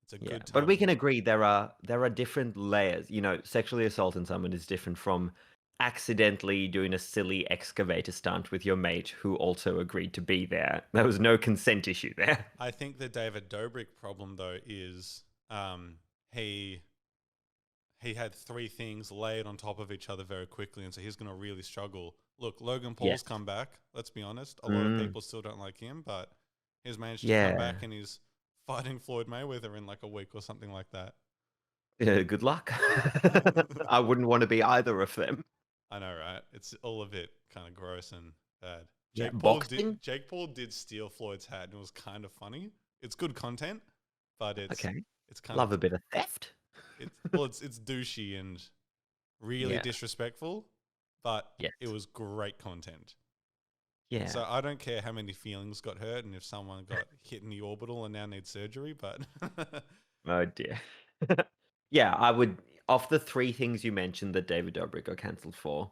it's a Yeah, good but we time. can agree there are different layers. Sexually assaulting someone is different from accidentally doing a silly excavator stunt with your mate who also agreed to be there. There was no consent issue there. I think the David Dobrik problem though is he he had three things laid on top of each other very quickly, and so he's going to really struggle. Look, Logan Yes. Paul's come back. Let's be honest. A lot of Mm, people still don't like him, but he's managed to come back, yeah. and he's fighting Floyd Mayweather in like a week or something like that. Yeah. Good luck. I wouldn't want to be either of them. I know, right? It's all a bit kind of gross and bad. Yeah. Jake Paul did Boxing? Jake Paul did steal Floyd's hat, and it was kind of funny. It's good content, but Okay. it's kind of Love a bit of theft. it's douchey and really Yeah. disrespectful, but Yes. it was great content. And Yeah. so I don't care how many feelings got hurt and if someone got hit in the orbital and now needs surgery, but Oh dear. Yeah, I would. Of the three things you mentioned that David Dobrik got cancelled for,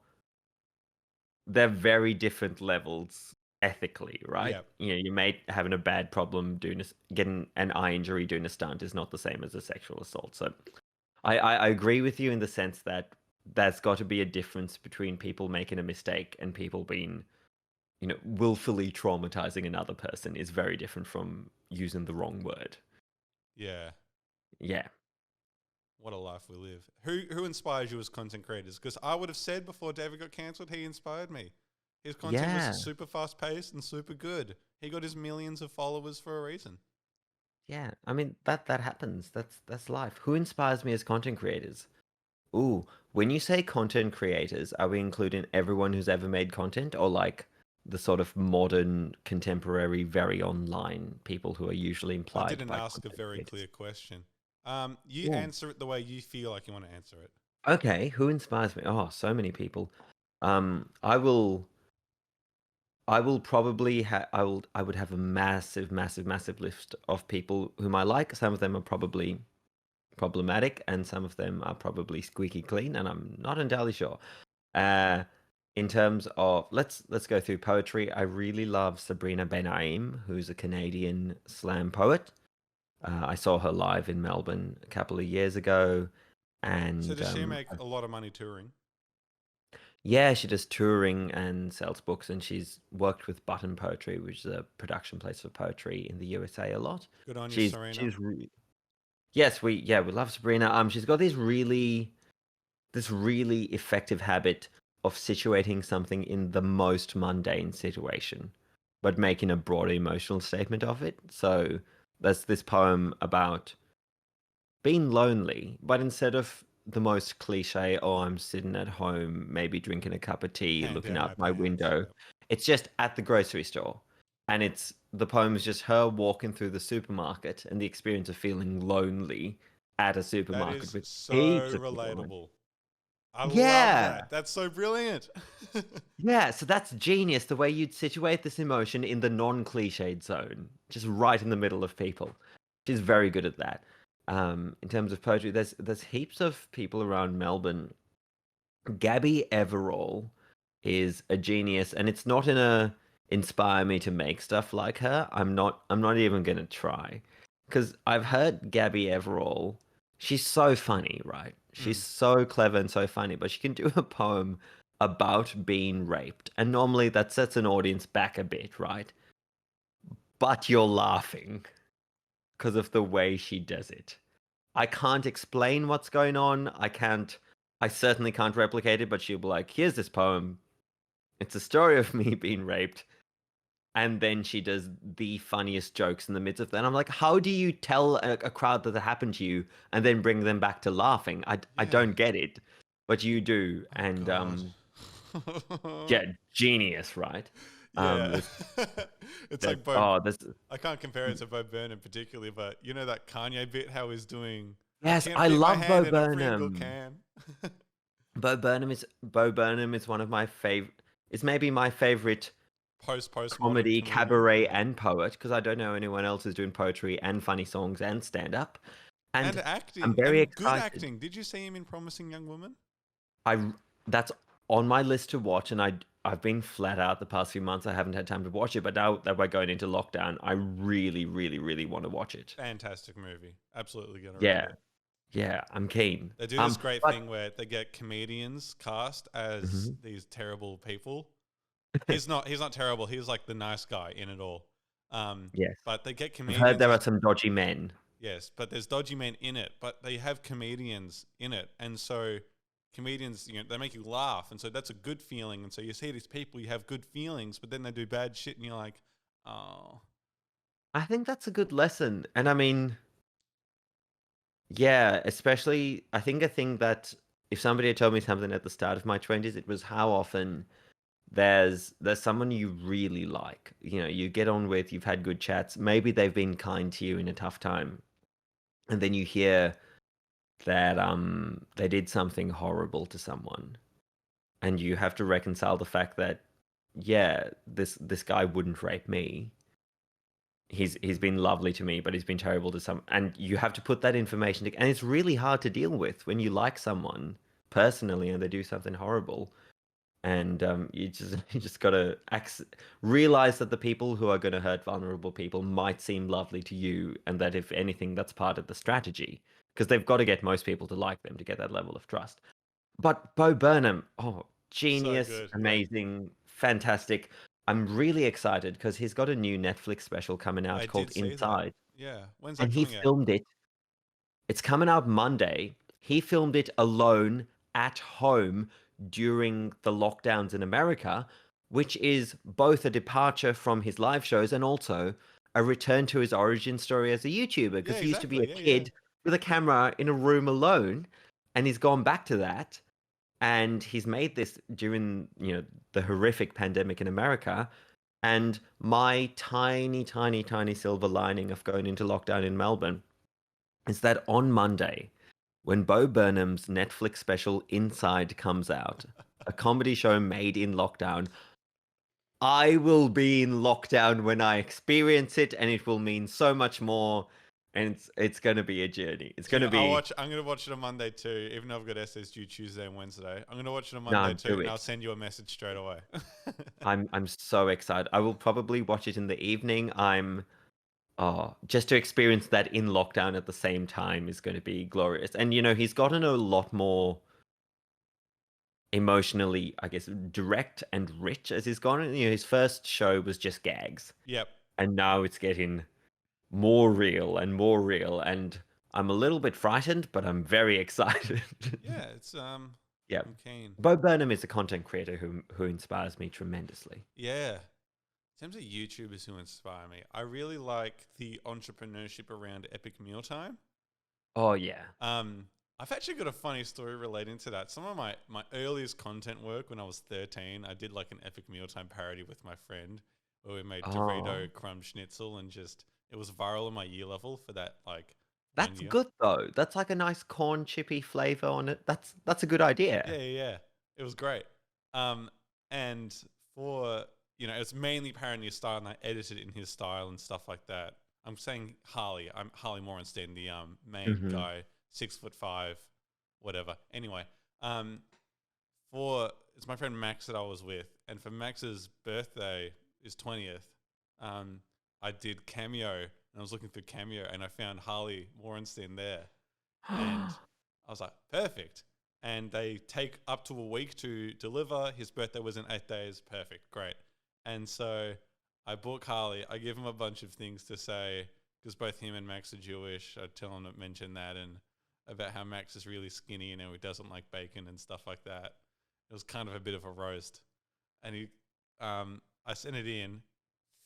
they're very different levels ethically, right? yeah, Your mate having a bad problem getting an eye injury doing a stunt is not the same as a sexual assault. So I agree with you in the sense that there's got to be a difference between people making a mistake and people being, willfully traumatizing another person is very different from using the wrong word. yeah. Yeah. What a life we live. Who inspires you as content creators? Because I would have said before David got cancelled, he inspired me. His content was Yeah. super fast paced and super good. He got his millions of followers for a reason. Yeah. I mean that happens. That's life. Who inspires me as content creators? Ooh, when you say content creators, are we including everyone who's ever made content or like the sort of modern, contemporary, very online people who are usually I implied didn't by ask a content very creators? clear question. You Yeah. answer it the way you feel like you want to answer it. Okay, who inspires me? Oh, so many people. I will. I will probably I would have a massive list of people whom I like. Some of them are probably problematic, and some of them are probably squeaky clean, and I'm not entirely sure. Uh, in terms of let's go through poetry. I really love Sabrina Benaim, who's a Canadian slam poet. I saw her live in Melbourne a couple of years ago, So and does she make a lot of money touring? yeah, she does touring and sells books, and she's worked with Button Poetry, which is a production place for poetry in the USA a lot. Good on you, She's Serena. she's yes, we love Sabrina. She's got this really effective habit of situating something in the most mundane situation, but making a broader emotional statement of it. So there's this poem about being lonely, but instead of the most cliche, oh, I'm sitting at home, maybe drinking a cup of tea, Hand looking down my out my pants. window, it's just at the grocery store. And the poem is just her walking through the supermarket and the experience of feeling lonely at a That supermarket is with so heaps of people around. relatable. I love Yeah. that. That's so brilliant. Yeah, so that's genius, the way you'd situate this emotion in the non-cliched zone, just right in the middle of people. She's very good at that. In terms of poetry, there's heaps of people around Melbourne. Gabby Everall is a genius, and it's not in a inspire me to make stuff like her. I'm not even gonna try. Because I've heard Gabby Everall, she's so funny, right? She's Mm. so clever and so funny, but she can do a poem about being raped. And normally that sets an audience back a bit, right? But you're laughing because of the way she does it. I can't explain what's going on. I certainly can't replicate it, but she'll be like, here's this poem. It's a story of me being raped. And then she does the funniest jokes in the midst of that. And I'm like, how do you tell a crowd that happened to you and then bring them back to laughing? I Yeah. don't get it, but you do. Oh And God. yeah, genius, right? Yeah. There's, It's like Bo. there's I can't compare it to Bo Burnham particularly, but you know that Kanye bit, how he's doing. I yes, can't I fit my love Bo hand in a Pringle Burnham. can. Bo Burnham is one of my favorite. It's maybe my favorite Postmodern comedy, comedian. cabaret, Yeah. and poet, because I don't know anyone else who's doing poetry and funny songs and stand up. And And I'm acting very and good excited. acting. Did you see him in Promising Young Woman? I That's on my list to watch, and I've been flat out the past few months. I haven't had time to watch it, but now that we're going into lockdown, I really want to watch it. Fantastic movie. Absolutely gonna rate Yeah, it. yeah, I'm keen. They do this great But thing where they get comedians cast as Mhm. these terrible people. He's not terrible. He's like the nice guy in it all. Yes, But they get I've heard comedians there are as some dodgy men. yes, but there's dodgy men in it, but they have comedians in it, and so comedians, they make you laugh, and so that's a good feeling. And so you see these people, you have good feelings, but then they do bad shit, and you're like, oh, I think that's a good lesson, and I mean, yeah, especially I think a thing that if somebody had told me something at the start of my 20s, it was how often there's someone you really like, you get on with, you've had good chats, maybe they've been kind to you in a tough time, and then you hear that they did something horrible to someone, and you have to reconcile the fact that yeah, this guy wouldn't rape me. He's been lovely to me, but he's been terrible to some, and you have to put that information and it's really hard to deal with when you like someone personally and they do something horrible. And you just gotta realize that the people who are gonna hurt vulnerable people might seem lovely to you, and that if anything, that's part of the strategy because they've got to get most people to like them to get that level of trust. But Bo Burnham, oh, so genius, good. Yeah, amazing, fantastic. I'm really excited because he's got a new Netflix special coming I out called did see that. Inside, Yeah, when's that and he coming out? filmed it. It's coming out Monday. He filmed it alone at home during the lockdowns in America, which is both a departure from his live shows and also a return to his origin story as a YouTuber, Yeah, because he used to be exactly. a Yeah, yeah. kid with a camera in a room alone, and he's gone back to that. And he's made this during, the horrific pandemic in America. And my tiny silver lining of going into lockdown in Melbourne is that on Monday, when Bo Burnham's Netflix special Inside comes out, a comedy show made in lockdown, I will be in lockdown when I experience it, and it will mean so much more. And it's going to be a journey. It's Do you going know, to be I'm gonna watch it on Monday too, even though I've got essays due Tuesday and Wednesday. I'm gonna watch it on Monday no, too, do and I'll it. send you a message straight away. I'm so excited. I will probably watch it in the evening. Just to experience that in lockdown at the same time is going to be glorious. And he's gotten a lot more emotionally, I guess, direct and rich as he's gone. His first show was just gags, Yep. and now it's getting more real, and I'm a little bit frightened, but I'm very excited. Yeah, Yeah. I'm keen. Bo Burnham is a content creator who inspires me tremendously. Yeah. In terms of YouTubers who inspire me, I really like the entrepreneurship around Epic Mealtime. Oh yeah. I've actually got a funny story relating to that. Some of my earliest content work when I was 13, I did like an Epic Mealtime parody with my friend where we made Oh, Dorito crumb schnitzel and just it was viral in my year level for that like one that's year. good though. That's like a nice corn chippy flavor on it. That's a good Yeah, idea. yeah, yeah. It was great. Um, and for it's mainly parody style, and I edited it in his style and stuff like that. I'm saying Harley. I'm Harley Morenstein, the main Hmm. guy, 6'5", whatever. Anyway, um, for it's my friend Max that I was with, and for Max's birthday, his 20th, um, I did Cameo, and I was looking through Cameo, and I found Harley Morenstein there, and I was like, perfect. And they take up to a week to deliver. His birthday was in 8 days. Perfect, great. And so I book Harley. I give him a bunch of things to say because both him and Max are Jewish. I tell him to mention that and about how Max is really skinny and how he doesn't like bacon and stuff like that. It was kind of a bit of a roast. And I sent it in.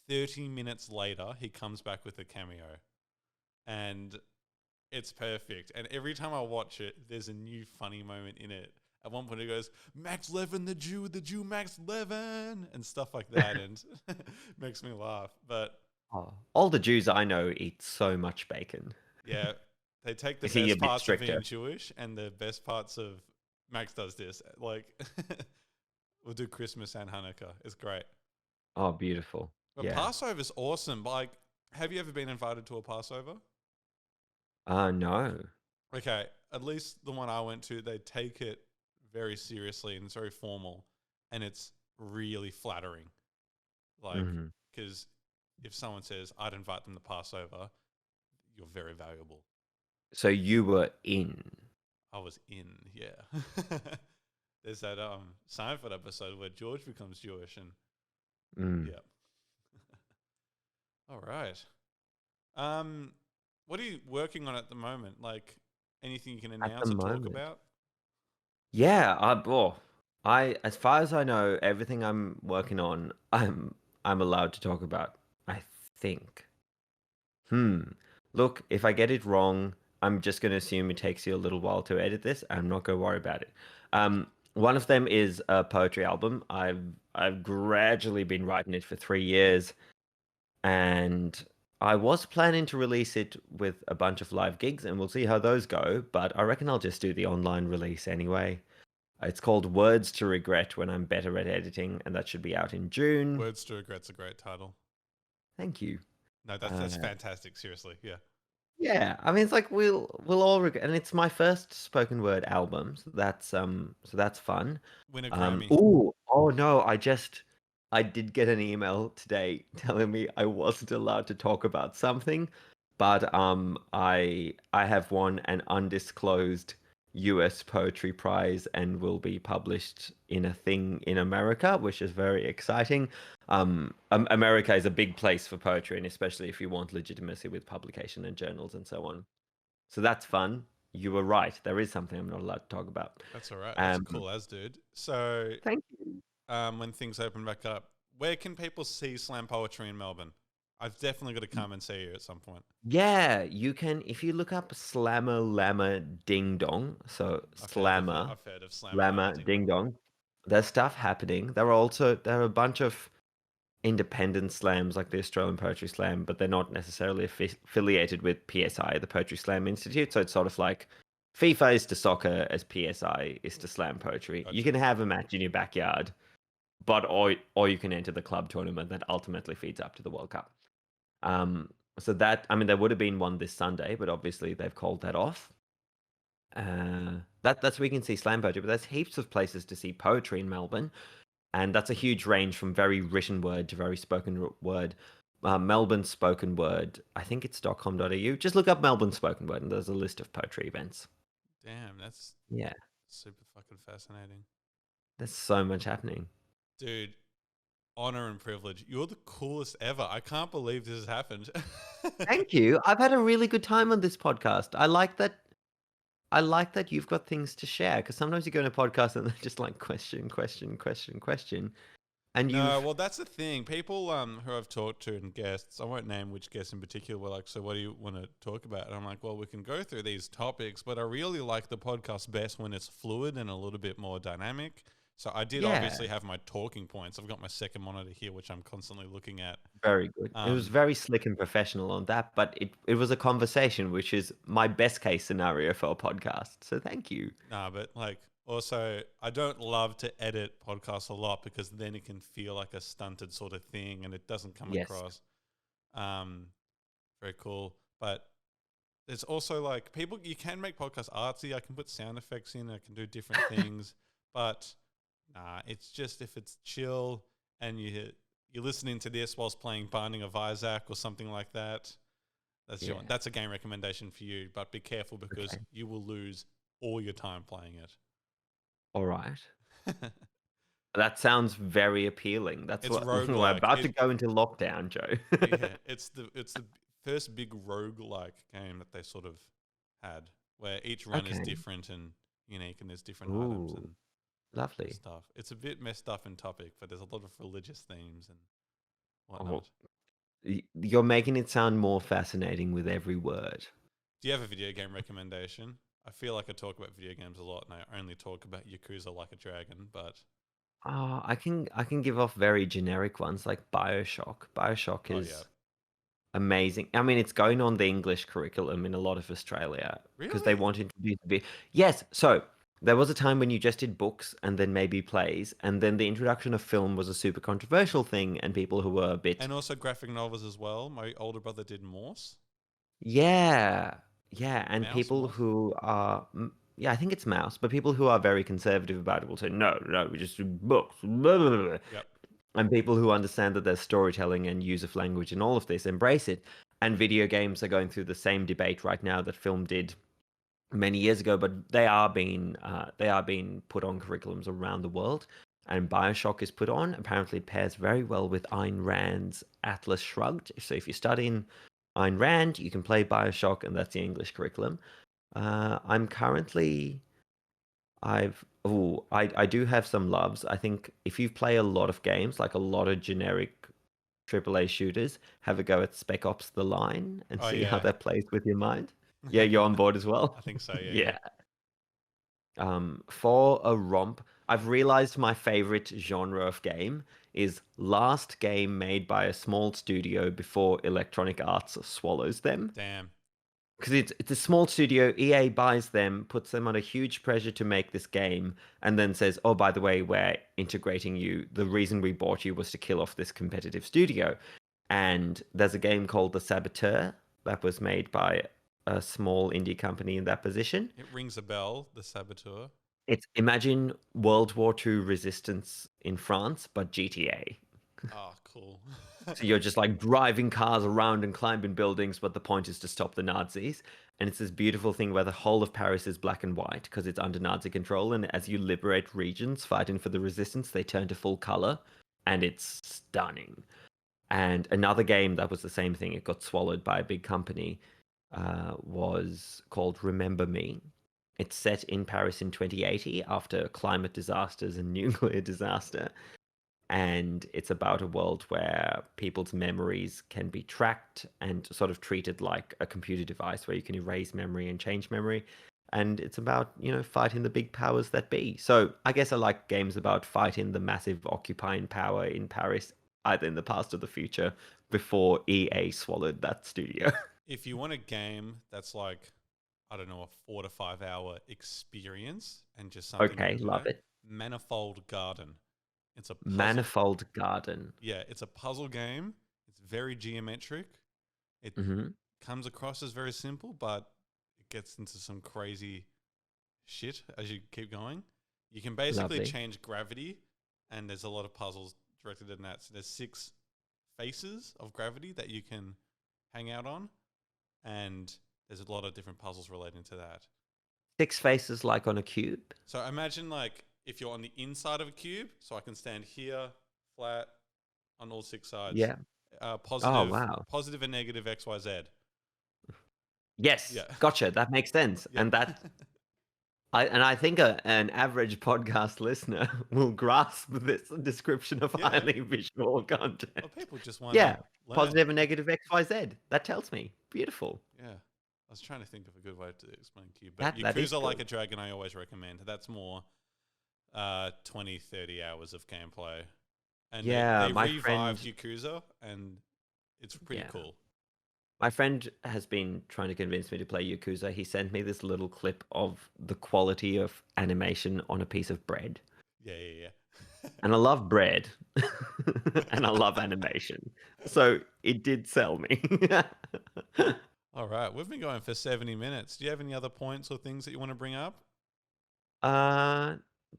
30 minutes later, he comes back with a cameo. And it's perfect. And every time I watch it, there's a new funny moment in it. At one point, it goes, Max Levin, the Jew Max Levin, and stuff like that. And makes me laugh. But Oh, all the Jews I know eat so much bacon. yeah, they take the Is he a best bit parts of being stricter? Jewish and the best parts of Max does this. Like, we'll do Christmas and Hanukkah. It's great. Oh, beautiful. But Yeah. Passover's awesome. Like, have you ever been invited to a Passover? No. Okay, at least the one I went to, they take it very seriously and it's very formal, and it's really flattering. Like, Hmm. because if someone says I'd invite them to Passover, you're very valuable. So you were in. I was in, yeah. There's that Seinfeld episode where George becomes Jewish, and Mm. yeah. All right. What are you working on at the moment? Like anything you can At the announce or talk moment. about? Yeah, as far as I know, everything I'm working on, I'm allowed to talk about. I think. Hmm. Look, if I get it wrong, I'm just going to assume it takes you a little while to edit this. I'm not going to worry about it. One of them is a poetry album. I've gradually been writing it for 3 years, and I was planning to release it with a bunch of live gigs, and we'll see how those go. But I reckon I'll just do the online release anyway. It's called Words to Regret when I'm better at editing, and that should be out in June. Words to Regret's a great title. Thank you. No, that's Uh, fantastic. Seriously, yeah. Yeah, I mean it's like we'll all regret, and it's my first spoken word album, so that's fun. Win a Grammy. Oh no, I did get an email today telling me I wasn't allowed to talk about something, but I have won an undisclosed US Poetry Prize and will be published in a thing in America, which is very exciting. America is a big place for poetry, and especially if you want legitimacy with publication and journals and so on. So that's fun. You were right. There is something I'm not allowed to talk about. That's all right. That's Um, cool as dude. So, Thank you. when things open back up, where can people see slam poetry in Melbourne? I've definitely got to come and see you at some point. Yeah, you can if you look up Slammer Llama Ding Dong. So I've heard of it. Slammer I've heard of Slammer Lama Llama Ding Ding Dong. Dong. There's stuff happening. There are a bunch of independent slams like the Australian Poetry Slam, but they're not necessarily affiliated with PSI, the Poetry Slam Institute. So it's sort of like FIFA is to soccer as PSI is to slam poetry. You Gotcha. can have a match in your backyard. but or you can enter the club tournament that ultimately feeds up to the World Cup. So that, I mean, there would have been one this Sunday, but obviously they've called that off. That's where you can see slam poetry, but there's heaps of places to see poetry in Melbourne, and that's a huge range from very written word to very spoken word. Melbourne spoken word, I think it's .com.au. Just look up Melbourne spoken word, and there's a list of poetry events. Damn, that's Yeah, super fucking fascinating. there's so much happening. Dude, honor and privilege. You're the coolest ever. I can't believe this has happened. Thank you. I've had a really good time on this podcast. I like that. I like that you've got things to share, because sometimes you go in a podcast and they're just like question, question, question, question, and No, you've well, that's the thing. People who I've talked to and guests, I won't name which guests in particular, were like, so what do you want to talk about? And I'm like, well, we can go through these topics, but I really like the podcast best when it's fluid and a little bit more dynamic. So I did yeah. obviously have my talking points. I've got my second monitor here, which I'm constantly looking at. Very good. It was Um, very slick and professional on that, but it was a conversation, which is my best case scenario for a podcast. So thank you. Nah, but like also, I don't love to edit podcasts a lot because then it can feel like a stunted sort of thing, and it doesn't come Yes, across um, very cool. But there's also like people, you can make podcasts artsy. I can put sound effects in. I can do different things, but nah, it's just if it's chill and you're listening to this whilst playing Binding of Isaac or something like that. yeah. That's a game recommendation for you. But be careful because Okay. you will lose all your time playing it. All right. That sounds very appealing. That's It's what we're roguelike. about to go into lockdown, Joe. Yeah, it's the first big roguelike game that they sort of had, where each run is Okay. different and unique, and there's different items Ooh, and lovely. stuff. It's a bit messed up in topic, but there's a lot of religious themes and Oh, whatnot. you're making it sound more fascinating with every word. Do you have a video game recommendation? I feel like I talk about video games a lot, and I only talk about Yakuza Like a Dragon, but I can give off very generic ones like BioShock. BioShock oh yeah, is amazing. I mean, it's going on the English curriculum in a lot of Australia because they really? want to introduce the. Yes, so there was a time when you just did books and then maybe plays, and then the introduction of film was a super controversial thing, and people who were a bit, And also graphic novels as well. My older brother did Morse, yeah, yeah, and Mouse, people Morse. who are, yeah, I think it's Mouse, but people who are very conservative about it will say, no, no, we just do books, blah, blah, blah, blah. Yep. And people who understand that there's storytelling and use of language and all of this embrace it. And video games are going through the same debate right now that film did many years ago, but they are being put on curriculums around the world. And Bioshock is put on. Apparently, it pairs very well with Ayn Rand's Atlas Shrugged. So if you're studying Ayn Rand, you can play Bioshock, and that's the English curriculum. I'm currently I do have some loves. I think if you play a lot of games, like a lot of generic AAA shooters, have a go at Spec Ops: The Line and Oh see how yeah. that plays with your mind. Yeah, you're on board as well. I think so. Yeah, yeah. Yeah. For a romp, I've realized my favorite genre of game is last game made by a small studio before Electronic Arts swallows them. Damn. Because it's a small studio, EA buys them, puts them under huge pressure to make this game, and then says, "Oh, by the way, we're integrating you. The reason we bought you was to kill off this competitive studio." And there's a game called The Saboteur that was made by a small indie company in that position. It rings a bell. The Saboteur. It's imagine World War II resistance in France, but GTA. Oh, cool. So you're just like driving cars around and climbing buildings, but the point is to stop the Nazis. And it's this beautiful thing where the whole of Paris is black and white because it's under Nazi control. And as you liberate regions fighting for the resistance, they turn to full color. And it's stunning. And another game that was the same thing, it got swallowed by a big company, was called Remember Me. It's set in Paris in 2080 after climate disasters and nuclear disaster, and it's about a world where people's memories can be tracked and sort of treated like a computer device where you can erase memory and change memory. And it's about, fighting the big powers that be. So I guess I like games about fighting the massive occupying power in Paris, either in the past or the future, before EA swallowed that studio. If you want a game that's like, I don't know, a 4 to 5 hour experience and just something you Okay, enjoy, love it. Manifold Garden. It's a puzzle. Manifold Garden. Yeah, it's a puzzle game. It's very geometric. It Hmm. comes across as very simple, but it gets into some crazy shit as you keep going. You can basically Lovely. change gravity, and there's a lot of puzzles directed in that. So there's 6 faces of gravity that you can hang out on, and there's a lot of different puzzles relating to that. 6 faces like on a cube. So imagine like if you're on the inside of a cube, so I can stand here flat on all 6 sides. Yeah. Oh, Positive, wow. positive and negative X, Y, Z. Yes. Yeah, Gotcha. That makes sense. yeah, And I think an average podcast listener will grasp this description of yeah. highly visual content. Well, people just want Yeah. to learn. Positive and negative XYZ. That tells me. Beautiful. Yeah, I was trying to think of a good way to explain to you, but That is Yakuza Like good. a Dragon, I always recommend. That's more 20, 30 hours of gameplay, and Yeah, they my revived friend. Yakuza, and it's pretty Yeah. cool. My friend has been trying to convince me to play Yakuza. He sent me this little clip of the quality of animation on a piece of bread. Yeah, yeah, And I love bread. And I love animation. So it did sell me. All right, we've been going for 70 minutes. Do you have any other points or things that you want to bring up? Uh,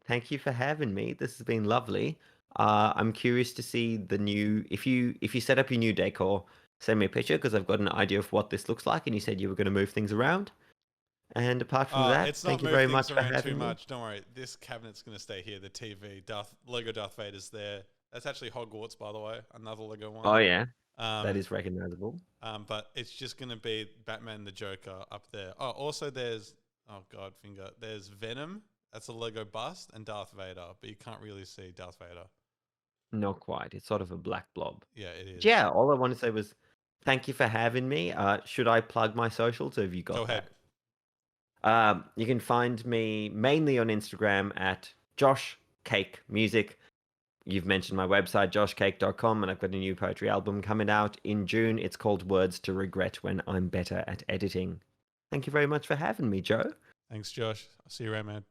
Thank you for having me. This has been lovely. I'm curious to see the new. If you set up your new decor, send me a picture because I've got an idea of what this looks like. And you said you were going to move things around. And apart from that, It's not thank you moved very things much for around too having me. much. Don't worry. This cabinet's going to stay here. The TV, Lego Darth Vader's there. That's actually Hogwarts, by the way. Another Lego one. Oh yeah, that Um, is recognizable. but it's just going to be Batman and the Joker up there. Oh, also there's, oh God, finger. There's Venom. That's a Lego bust, and Darth Vader, but you can't really see Darth Vader. Not quite. It's sort of a black blob. Yeah, it is. Yeah, all I want to say was thank you for having me. Should I plug my socials or have you Go got ahead. that? You can find me mainly on Instagram at Josh Cake Music. You've mentioned my website, joshcake.com, and I've got a new poetry album coming out in June. It's called Words to Regret When I'm Better at Editing. Thank you very much for having me, Joe. Thanks, Josh. I'll see you around, man.